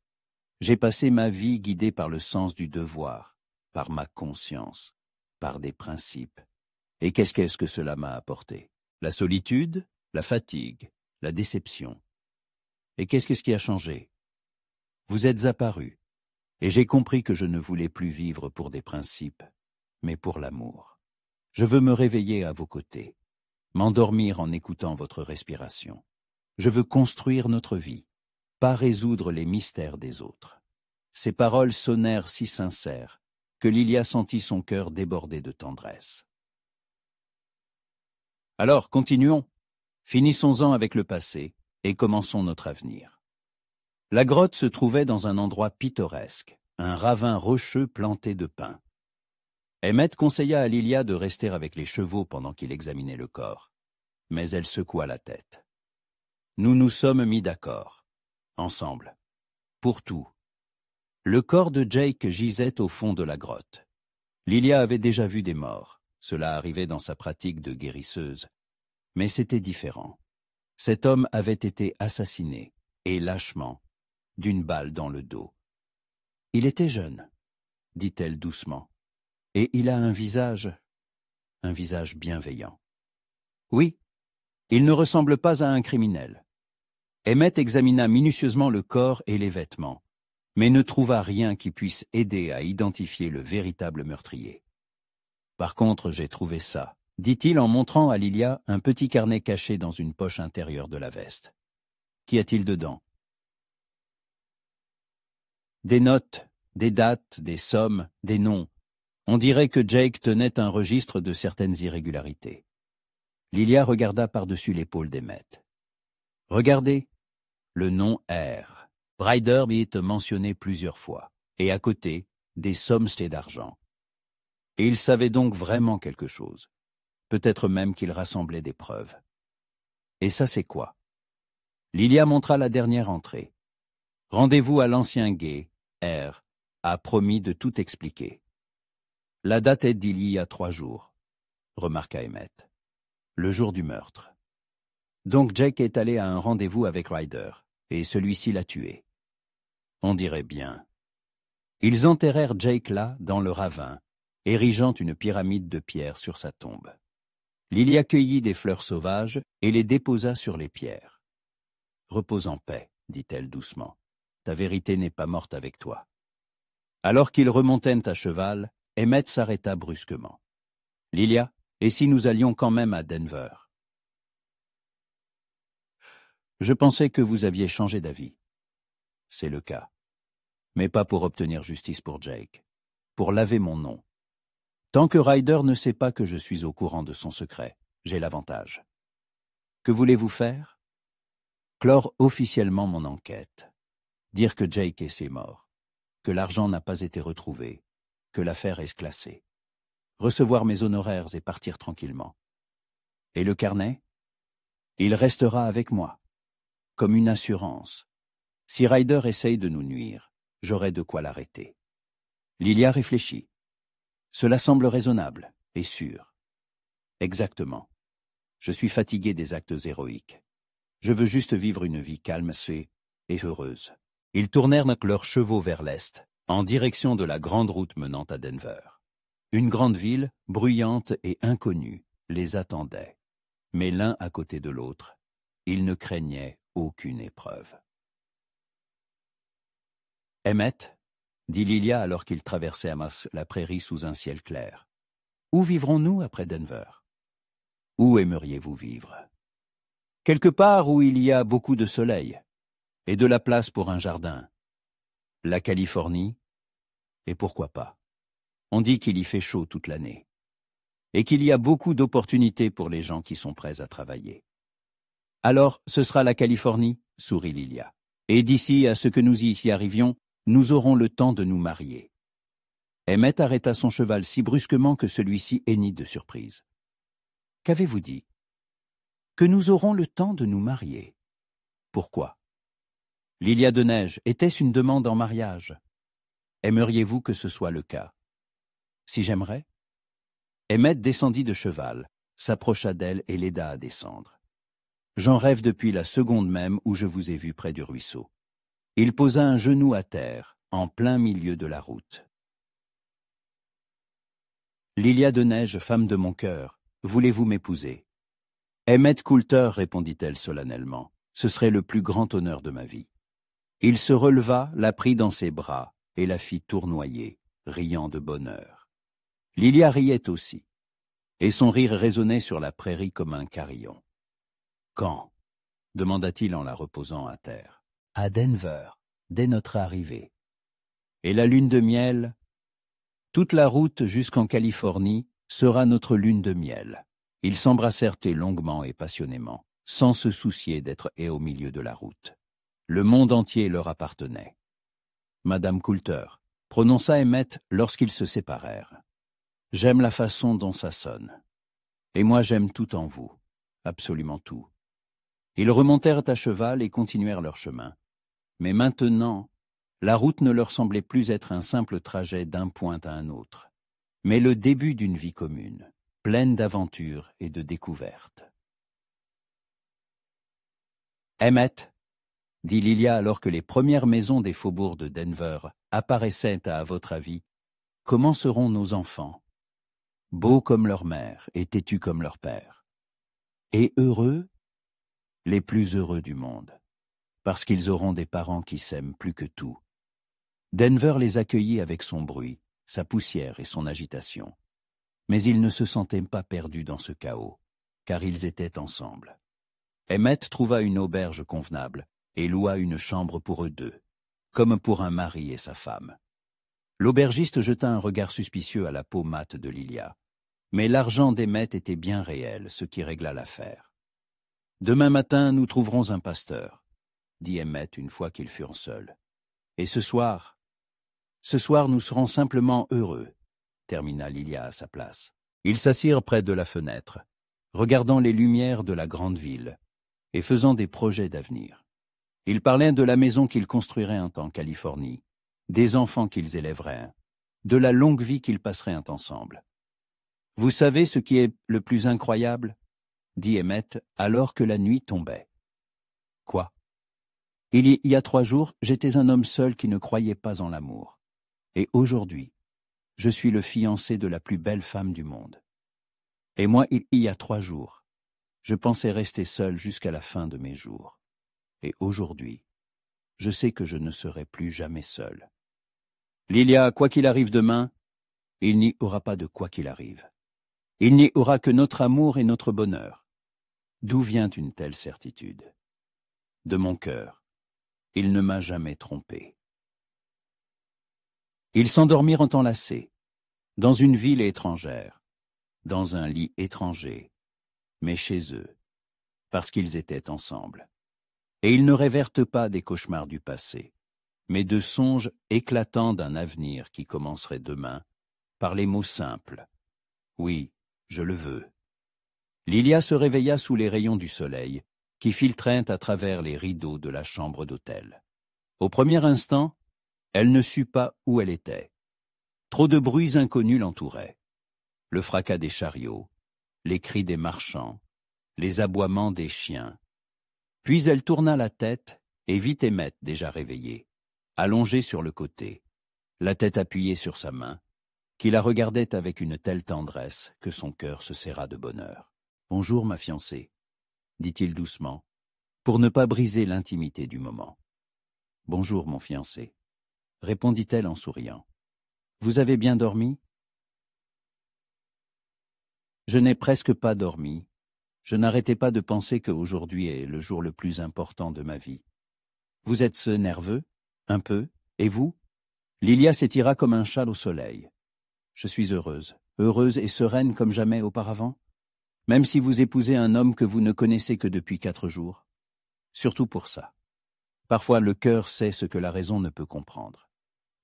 J'ai passé ma vie guidée par le sens du devoir, par ma conscience, par des principes. Et qu'est-ce que cela m'a apporté? La solitude, la fatigue, la déception. Et qu'est-ce qui a changé? Vous êtes apparu, et j'ai compris que je ne voulais plus vivre pour des principes, mais pour l'amour. Je veux me réveiller à vos côtés, m'endormir en écoutant votre respiration. Je veux construire notre vie, pas résoudre les mystères des autres. Ces paroles sonnèrent si sincères que Lilia sentit son cœur déborder de tendresse. Alors, continuons. Finissons-en avec le passé et commençons notre avenir. La grotte se trouvait dans un endroit pittoresque, un ravin rocheux planté de pins. Emmett conseilla à Lilia de rester avec les chevaux pendant qu'il examinait le corps, mais elle secoua la tête. Nous nous sommes mis d'accord, ensemble, pour tout. Le corps de Jake gisait au fond de la grotte. Lilia avait déjà vu des morts, cela arrivait dans sa pratique de guérisseuse, mais c'était différent. Cet homme avait été assassiné, et lâchement, d'une balle dans le dos. Il était jeune, dit-elle doucement, et il a un visage bienveillant. Oui, il ne ressemble pas à un criminel. Emmett examina minutieusement le corps et les vêtements, mais ne trouva rien qui puisse aider à identifier le véritable meurtrier. Par contre, j'ai trouvé ça, dit-il en montrant à Lilia un petit carnet caché dans une poche intérieure de la veste. Qu'y a-t-il dedans? Des notes, des dates, des sommes, des noms. On dirait que Jake tenait un registre de certaines irrégularités. Lilia regarda par-dessus l'épaule d'Emmett. Regardez, le nom R. Ryder y est mentionné plusieurs fois, et à côté, des sommes d'argent. Et il savait donc vraiment quelque chose. Peut-être même qu'il rassemblait des preuves. Et ça c'est quoi? Lilia montra la dernière entrée. Rendez-vous à l'ancien gué, R, a promis de tout expliquer. La date est d'il y a 3 jours, remarqua Emmett. Le jour du meurtre. Donc Jake est allé à un rendez-vous avec Ryder, et celui-ci l'a tué. On dirait bien. Ils enterrèrent Jake là, dans le ravin, érigeant une pyramide de pierre sur sa tombe. Lilia cueillit des fleurs sauvages et les déposa sur les pierres. « Repose en paix, dit-elle doucement. Ta vérité n'est pas morte avec toi. » Alors qu'ils remontaient à cheval, Emmett s'arrêta brusquement. « Lilia, et si nous allions quand même à Denver ?»« Je pensais que vous aviez changé d'avis. » »« C'est le cas. Mais pas pour obtenir justice pour Jake. Pour laver mon nom. Tant que Ryder ne sait pas que je suis au courant de son secret, j'ai l'avantage. Que voulez-vous faire? Clore officiellement mon enquête. Dire que Jake est mort. Que l'argent n'a pas été retrouvé. Que l'affaire est classée. Recevoir mes honoraires et partir tranquillement. Et le carnet? Il restera avec moi. Comme une assurance. Si Ryder essaye de nous nuire, j'aurai de quoi l'arrêter. Lilia réfléchit. Cela semble raisonnable et sûr. Exactement. Je suis fatigué des actes héroïques. Je veux juste vivre une vie calme, et heureuse. Ils tournèrent leurs chevaux vers l'est, en direction de la grande route menant à Denver. Une grande ville, bruyante et inconnue, les attendait. Mais l'un à côté de l'autre, ils ne craignaient aucune épreuve. « Emmett, » dit Lilia alors qu'ils traversaient la prairie sous un ciel clair. « Où vivrons-nous après Denver? Où aimeriez-vous vivre? Quelque part où il y a beaucoup de soleil et de la place pour un jardin. La Californie, et pourquoi pas. On dit qu'il y fait chaud toute l'année et qu'il y a beaucoup d'opportunités pour les gens qui sont prêts à travailler. Alors, ce sera la Californie, sourit Lilia. Et d'ici à ce que nous y arrivions, nous aurons le temps de nous marier. Emmett arrêta son cheval si brusquement que celui-ci hennit de surprise. Qu'avez-vous dit? Que nous aurons le temps de nous marier. Pourquoi? Lilia de Neige, était-ce une demande en mariage? Aimeriez-vous que ce soit le cas? Si j'aimerais? Emmett descendit de cheval, s'approcha d'elle et l'aida à descendre. J'en rêve depuis la seconde même où je vous ai vu près du ruisseau. Il posa un genou à terre, en plein milieu de la route. Lilia de Neige, femme de mon cœur, voulez-vous m'épouser? Emmett Coulter, répondit-elle solennellement, ce serait le plus grand honneur de ma vie. Il se releva, la prit dans ses bras et la fit tournoyer, riant de bonheur. Lilia riait aussi, et son rire résonnait sur la prairie comme un carillon. Quand? Demanda-t-il en la reposant à terre. À Denver, dès notre arrivée. Et la lune de miel? Toute la route jusqu'en Californie sera notre lune de miel. Ils s'embrassèrent longuement et passionnément, sans se soucier d'être au milieu de la route. Le monde entier leur appartenait. Madame Coulter, prononça Emmett lorsqu'ils se séparèrent. J'aime la façon dont ça sonne. Et moi j'aime tout en vous, absolument tout. Ils remontèrent à cheval et continuèrent leur chemin. Mais maintenant, la route ne leur semblait plus être un simple trajet d'un point à un autre, mais le début d'une vie commune, pleine d'aventures et de découvertes. Emmett, dit Lilia alors que les premières maisons des faubourgs de Denver apparaissaient à votre avis, comment seront nos enfants? Beaux comme leur mère et têtus comme leur père. Et heureux? Les plus heureux du monde, parce qu'ils auront des parents qui s'aiment plus que tout. Denver les accueillit avec son bruit, sa poussière et son agitation. Mais ils ne se sentaient pas perdus dans ce chaos, car ils étaient ensemble. Emmett trouva une auberge convenable et loua une chambre pour eux deux, comme pour un mari et sa femme. L'aubergiste jeta un regard suspicieux à la peau mate de Lilia, mais l'argent d'Emmett était bien réel, ce qui régla l'affaire. « Demain matin, nous trouverons un pasteur, » dit Emmett une fois qu'ils furent seuls. « Et ce soir, nous serons simplement heureux, » termina Lilia à sa place. Ils s'assirent près de la fenêtre, regardant les lumières de la grande ville et faisant des projets d'avenir. Ils parlaient de la maison qu'ils construiraient en Californie, des enfants qu'ils élèveraient, de la longue vie qu'ils passeraient ensemble. « Vous savez ce qui est le plus incroyable ?» dit Emmett alors que la nuit tombait. « Quoi? Il y a 3 jours, j'étais un homme seul qui ne croyait pas en l'amour. Et aujourd'hui, je suis le fiancé de la plus belle femme du monde. Et moi, il y a 3 jours, je pensais rester seul jusqu'à la fin de mes jours. Et aujourd'hui, je sais que je ne serai plus jamais seul. Lilia, quoi qu'il arrive demain, il n'y aura pas de quoi qu'il arrive. Il n'y aura que notre amour et notre bonheur. D'où vient une telle certitude? De mon cœur. Il ne m'a jamais trompé. Ils s'endormirent enlacés, dans une ville étrangère, dans un lit étranger, mais chez eux, parce qu'ils étaient ensemble. Et ils ne rêvèrent pas des cauchemars du passé, mais de songes éclatants d'un avenir qui commencerait demain, par les mots simples. Oui, je le veux. Lilia se réveilla sous les rayons du soleil, qui filtraient à travers les rideaux de la chambre d'hôtel. Au premier instant, elle ne sut pas où elle était. Trop de bruits inconnus l'entouraient. Le fracas des chariots, les cris des marchands, les aboiements des chiens. Puis elle tourna la tête et vit Emmett déjà réveillé, allongé sur le côté, la tête appuyée sur sa main, qui la regardait avec une telle tendresse que son cœur se serra de bonheur. « Bonjour, ma fiancée, » dit-il doucement, pour ne pas briser l'intimité du moment. « Bonjour, mon fiancé, » répondit-elle en souriant. « Vous avez bien dormi ?»« Je n'ai presque pas dormi. Je n'arrêtais pas de penser qu'aujourd'hui est le jour le plus important de ma vie. Vous êtes nerveux? Un peu? Et vous ?» Lilia s'étira comme un châle au soleil. « Je suis heureuse, heureuse et sereine comme jamais auparavant, même si vous épousez un homme que vous ne connaissez que depuis 4 jours. Surtout pour ça. Parfois le cœur sait ce que la raison ne peut comprendre. »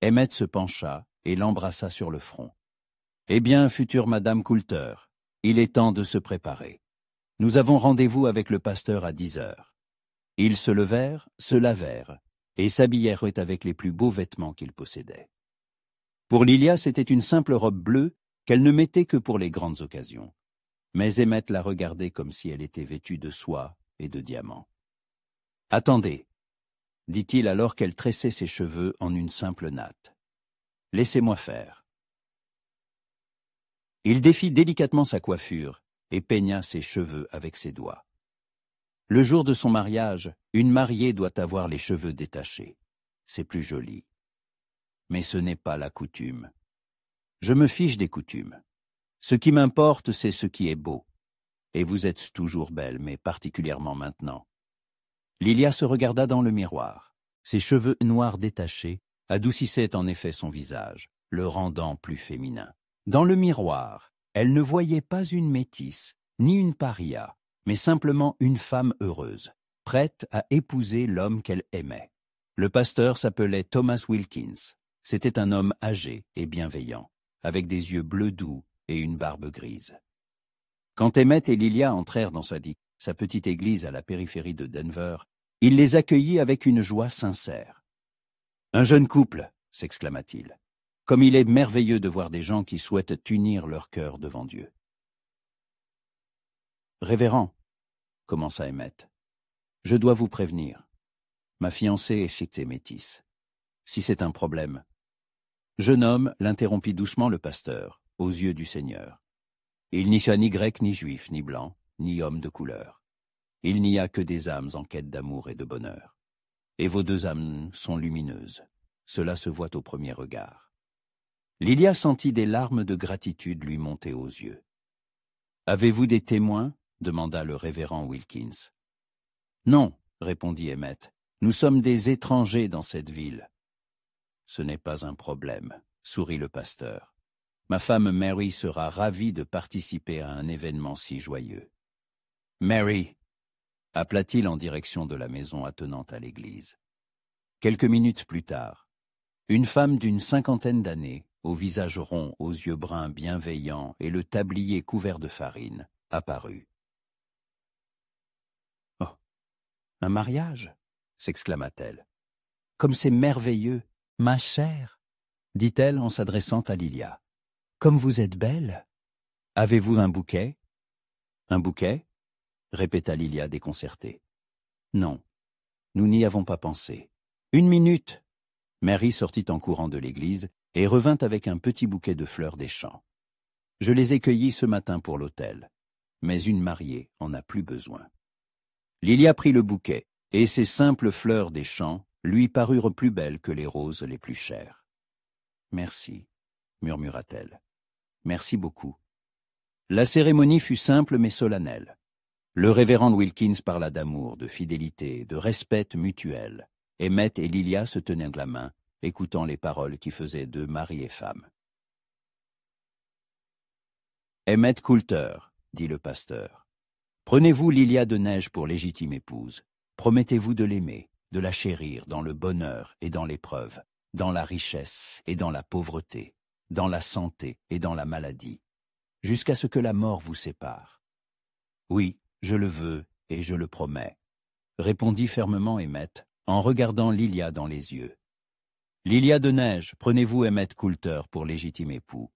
Emmett se pencha et l'embrassa sur le front. « Eh bien, future Madame Coulter, il est temps de se préparer. Nous avons rendez-vous avec le pasteur à 10 heures. » Ils se levèrent, se lavèrent, et s'habillèrent avec les plus beaux vêtements qu'ils possédaient. Pour Lilia, c'était une simple robe bleue qu'elle ne mettait que pour les grandes occasions. Mais Emmett la regardait comme si elle était vêtue de soie et de diamants. « Attendez, » dit-il alors qu'elle tressait ses cheveux en une simple natte. « Laissez-moi faire. » Il défit délicatement sa coiffure et peigna ses cheveux avec ses doigts. Le jour de son mariage, une mariée doit avoir les cheveux détachés. C'est plus joli. Mais ce n'est pas la coutume. Je me fiche des coutumes. Ce qui m'importe, c'est ce qui est beau. Et vous êtes toujours belle, mais particulièrement maintenant. Lilia se regarda dans le miroir. Ses cheveux noirs détachés adoucissaient en effet son visage, le rendant plus féminin. Dans le miroir, elle ne voyait pas une métisse, ni une paria, mais simplement une femme heureuse, prête à épouser l'homme qu'elle aimait. Le pasteur s'appelait Thomas Wilkins. C'était un homme âgé et bienveillant, avec des yeux bleus doux et une barbe grise. Quand Emmett et Lilia entrèrent dans sa petite église à la périphérie de Denver, il les accueillit avec une joie sincère. « Un jeune couple !» s'exclama-t-il. « Comme il est merveilleux de voir des gens qui souhaitent unir leur cœur devant Dieu. » « Révérend, » commença Emmett, « je dois vous prévenir. Ma fiancée est chic et métisse. Si c'est un problème. » Jeune homme, l'interrompit doucement le pasteur, aux yeux du Seigneur. Il n'y a ni grec, ni juif, ni blanc, ni homme de couleur. Il n'y a que des âmes en quête d'amour et de bonheur. Et vos 2 âmes sont lumineuses. Cela se voit au premier regard. Lilia sentit des larmes de gratitude lui monter aux yeux. « Avez-vous des témoins ?» demanda le révérend Wilkins. « Non, » répondit Emmett. « Nous sommes des étrangers dans cette ville. » « Ce n'est pas un problème, » sourit le pasteur. « Ma femme Mary sera ravie de participer à un événement si joyeux. »« Mary » appela-t-il en direction de la maison attenante à l'église. Quelques minutes plus tard, une femme d'une 50aine d'années, au visage rond, aux yeux bruns bienveillants et le tablier couvert de farine, apparut. « Oh, un mariage » s'exclama-t-elle. « Comme c'est merveilleux !»« Ma chère » dit-elle en s'adressant à Lilia. « Comme vous êtes belle !»« Avez-vous un bouquet ?»« Un bouquet ?» répéta Lilia déconcertée. « Non, nous n'y avons pas pensé. »« 1 minute !» Mary sortit en courant de l'église et revint avec un petit bouquet de fleurs des champs. « Je les ai cueillies ce matin pour l'autel, mais une mariée en a plus besoin. » Lilia prit le bouquet, et ces simples fleurs des champs lui parurent plus belles que les roses les plus chères. « Merci, » murmura-t-elle. merci beaucoup. La cérémonie fut simple mais solennelle. Le révérend Wilkins parla d'amour, de fidélité, de respect mutuel. Emmett et Lilia se tenaient la main, écoutant les paroles qui faisaient d'eux mari et femme. « Emmett Coulter, dit le pasteur, prenez-vous Lilia de Neige pour légitime épouse. Promettez-vous de l'aimer, de la chérir dans le bonheur et dans l'épreuve, dans la richesse et dans la pauvreté, dans la santé et dans la maladie, jusqu'à ce que la mort vous sépare. »« Oui, je le veux et je le promets, » répondit fermement Emmett, en regardant Lilia dans les yeux. « Lilia de Neige, prenez-vous Emmett Coulter pour légitime époux.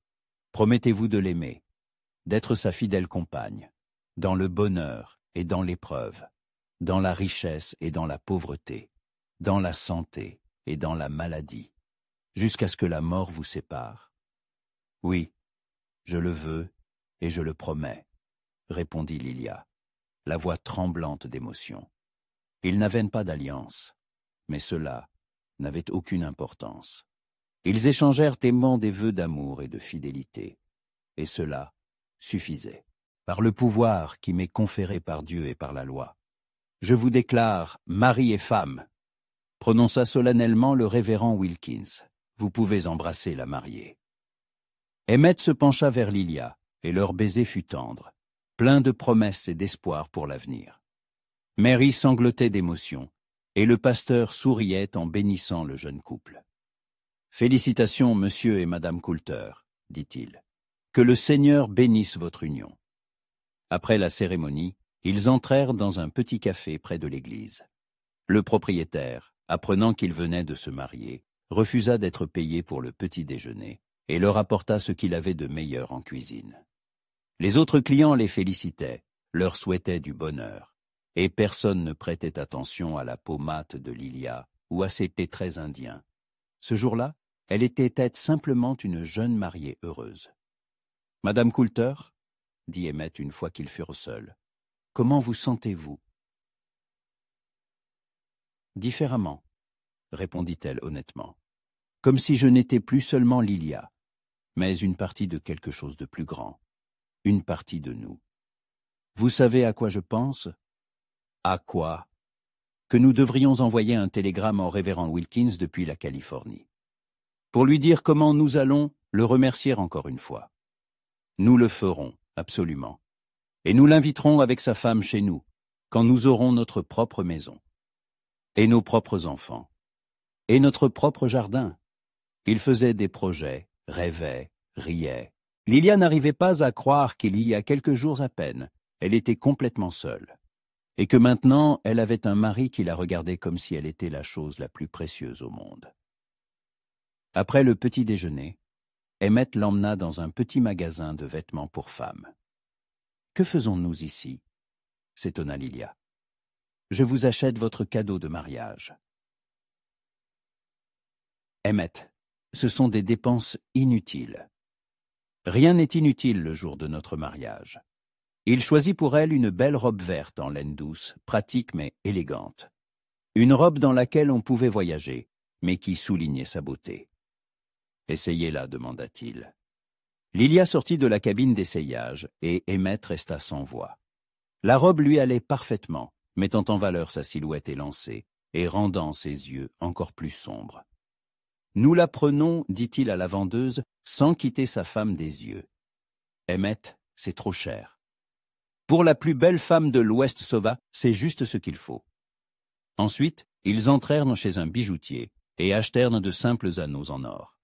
Promettez-vous de l'aimer, d'être sa fidèle compagne, dans le bonheur et dans l'épreuve, dans la richesse et dans la pauvreté, dans la santé et dans la maladie, jusqu'à ce que la mort vous sépare. »« Oui, je le veux et je le promets, » répondit Lilia, la voix tremblante d'émotion. Ils n'avaient pas d'alliance, mais cela n'avait aucune importance. Ils échangèrent aimant des vœux d'amour et de fidélité, et cela suffisait. Par le pouvoir qui m'est conféré par Dieu et par la loi, je vous déclare mari et femme, prononça solennellement le révérend Wilkins. Vous pouvez embrasser la mariée. Emmett se pencha vers Lilia, et leur baiser fut tendre, plein de promesses et d'espoir pour l'avenir. Mary sanglotait d'émotion, et le pasteur souriait en bénissant le jeune couple. « Félicitations, monsieur et madame Coulter, » dit-il. « Que le Seigneur bénisse votre union. » Après la cérémonie, ils entrèrent dans un petit café près de l'église. Le propriétaire, apprenant qu'ils venaient de se marier, refusa d'être payé pour le petit déjeuner et leur apporta ce qu'il avait de meilleur en cuisine. Les autres clients les félicitaient, leur souhaitaient du bonheur, et personne ne prêtait attention à la peau mate de Lilia ou à ses traits indiens. Ce jour-là, elle était simplement une jeune mariée heureuse. « Madame Coulter, » dit Emmett une fois qu'ils furent seuls, « comment vous sentez-vous » ? « Différemment, » répondit-elle honnêtement, « comme si je n'étais plus seulement Lilia, mais une partie de quelque chose de plus grand, une partie de nous. Vous savez à quoi je pense ? À quoi ? Que nous devrions envoyer un télégramme au révérend Wilkins depuis la Californie, pour lui dire comment nous allons le remercier encore une fois. Nous le ferons, absolument, et nous l'inviterons avec sa femme chez nous, quand nous aurons notre propre maison, et nos propres enfants, et notre propre jardin. » Il faisait des projets, rêvait, riait. Lilia n'arrivait pas à croire qu'il y a quelques jours à peine, elle était complètement seule, et que maintenant elle avait un mari qui la regardait comme si elle était la chose la plus précieuse au monde. Après le petit déjeuner, Emmett l'emmena dans un petit magasin de vêtements pour femmes. « Que faisons-nous ici ?» s'étonna Lilia. « Je vous achète votre cadeau de mariage. » Emmett, ce sont des dépenses inutiles. Rien n'est inutile le jour de notre mariage. Il choisit pour elle une belle robe verte en laine douce, pratique mais élégante. Une robe dans laquelle on pouvait voyager, mais qui soulignait sa beauté. « Essayez-la, demanda-t-il. » Lilia sortit de la cabine d'essayage et Emmett resta sans voix. La robe lui allait parfaitement, mettant en valeur sa silhouette élancée et rendant ses yeux encore plus sombres. « Nous la prenons, dit-il à la vendeuse, sans quitter sa femme des yeux. Emmett, c'est trop cher. Pour la plus belle femme de l'Ouest Sauvage, c'est juste ce qu'il faut. » Ensuite, ils entrèrent chez un bijoutier et achetèrent de simples anneaux en or.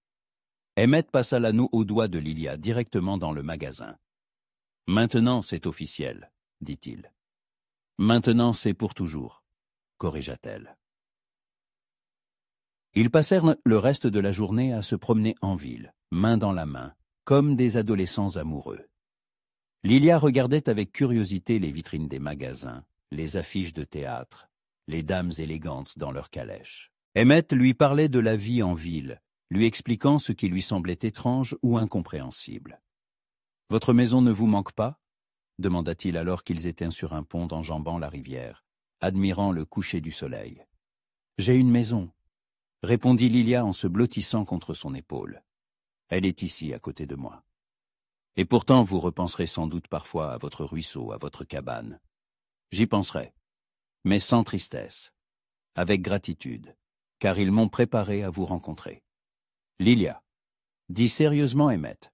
Emmett passa l'anneau au doigt de Lilia directement dans le magasin. « Maintenant, c'est officiel, » dit-il. « Maintenant, c'est pour toujours, » corrigea-t-elle. Ils passèrent le reste de la journée à se promener en ville, main dans la main, comme des adolescents amoureux. Lilia regardait avec curiosité les vitrines des magasins, les affiches de théâtre, les dames élégantes dans leurs calèches. Emmett lui parlait de la vie en ville, lui expliquant ce qui lui semblait étrange ou incompréhensible. « Votre maison ne vous manque pas ?» demanda-t-il alors qu'ils étaient sur un pont enjambant la rivière, admirant le coucher du soleil. « J'ai une maison, » répondit Lilia en se blottissant contre son épaule. « Elle est ici, à côté de moi. » Et pourtant vous repenserez sans doute parfois à votre ruisseau, à votre cabane. J'y penserai, mais sans tristesse, avec gratitude, car ils m'ont préparé à vous rencontrer. Lilia, dis sérieusement Emmett,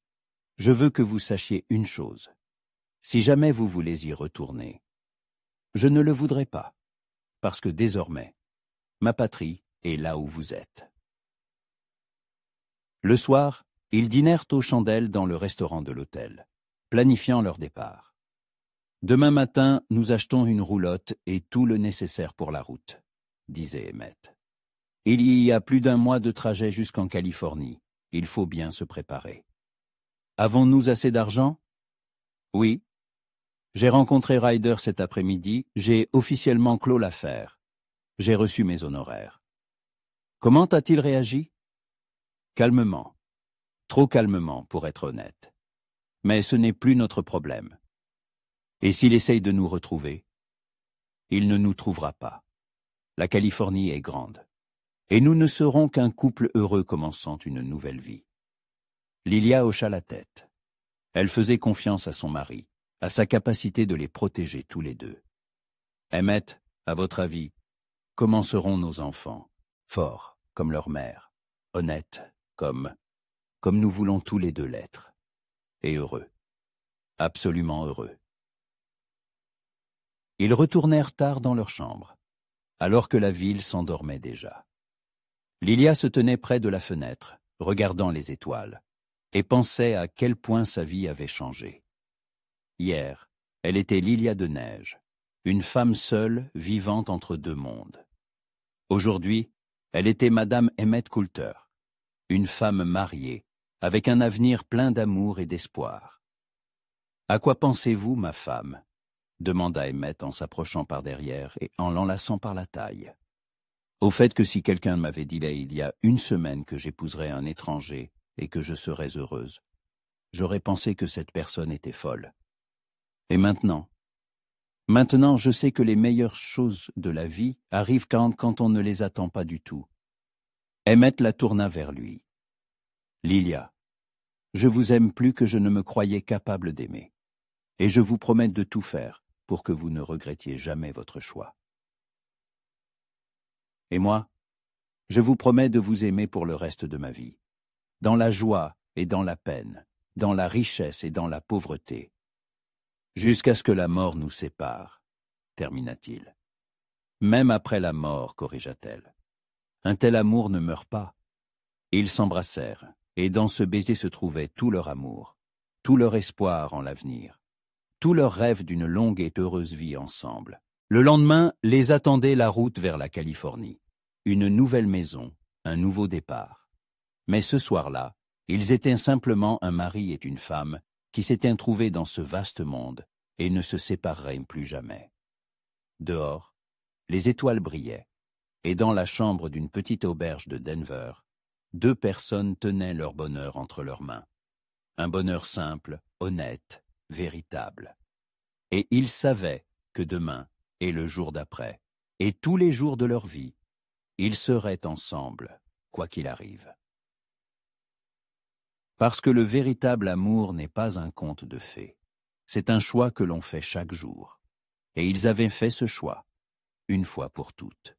je veux que vous sachiez une chose. Si jamais vous voulez y retourner, je ne le voudrais pas, parce que désormais, ma patrie est là où vous êtes. Le soir, ils dînèrent aux chandelles dans le restaurant de l'hôtel, planifiant leur départ. Demain matin, nous achetons une roulotte et tout le nécessaire pour la route, disait Emmett. Il y a plus d'1 mois de trajet jusqu'en Californie. Il faut bien se préparer. Avons-nous assez d'argent? Oui. J'ai rencontré Ryder cet après-midi, j'ai officiellement clos l'affaire. J'ai reçu mes honoraires. Comment a-t-il réagi? Calmement. Trop calmement, pour être honnête. Mais ce n'est plus notre problème. Et s'il essaye de nous retrouver? Il ne nous trouvera pas. La Californie est grande. Et nous ne serons qu'un couple heureux commençant une nouvelle vie. Lilia hocha la tête. Elle faisait confiance à son mari, à sa capacité de les protéger tous les deux. Emmett, à votre avis, comment seront nos enfants? Forts, comme leur mère. Honnêtes, comme nous voulons tous les deux l'être. Et heureux. Absolument heureux. Ils retournèrent tard dans leur chambre, alors que la ville s'endormait déjà. Lilia se tenait près de la fenêtre, regardant les étoiles, et pensait à quel point sa vie avait changé. Hier, elle était Lilia de Neige, une femme seule vivant entre deux mondes. Aujourd'hui, elle était Madame Emmett Coulter, une femme mariée, avec un avenir plein d'amour et d'espoir. « À quoi pensez-vous, ma femme ?» demanda Emmett en s'approchant par derrière et en l'enlaçant par la taille. « Au fait que si quelqu'un m'avait dit là il y a 1 semaine que j'épouserais un étranger et que je serais heureuse, j'aurais pensé que cette personne était folle. Et maintenant, je sais que les meilleures choses de la vie arrivent quand on ne les attend pas du tout. » Emmett la tourna vers lui. « Lilia, je vous aime plus que je ne me croyais capable d'aimer, et je vous promets de tout faire pour que vous ne regrettiez jamais votre choix. Et moi, je vous promets de vous aimer pour le reste de ma vie, dans la joie et dans la peine, dans la richesse et dans la pauvreté, jusqu'à ce que la mort nous sépare, termina-t-il. Même après la mort, corrigea-t-elle. Un tel amour ne meurt pas. Ils s'embrassèrent, et dans ce baiser se trouvait tout leur amour, tout leur espoir en l'avenir, tout leur rêve d'une longue et heureuse vie ensemble. Le lendemain, les attendait la route vers la Californie, une nouvelle maison, un nouveau départ. Mais ce soir-là, ils étaient simplement un mari et une femme qui s'étaient trouvés dans ce vaste monde et ne se sépareraient plus jamais. Dehors, les étoiles brillaient, et dans la chambre d'une petite auberge de Denver, 2 personnes tenaient leur bonheur entre leurs mains. Un bonheur simple, honnête, véritable. Et ils savaient que demain, et le jour d'après, et tous les jours de leur vie, ils seraient ensemble, quoi qu'il arrive. Parce que le véritable amour n'est pas un conte de fées. C'est un choix que l'on fait chaque jour. Et ils avaient fait ce choix, une fois pour toutes.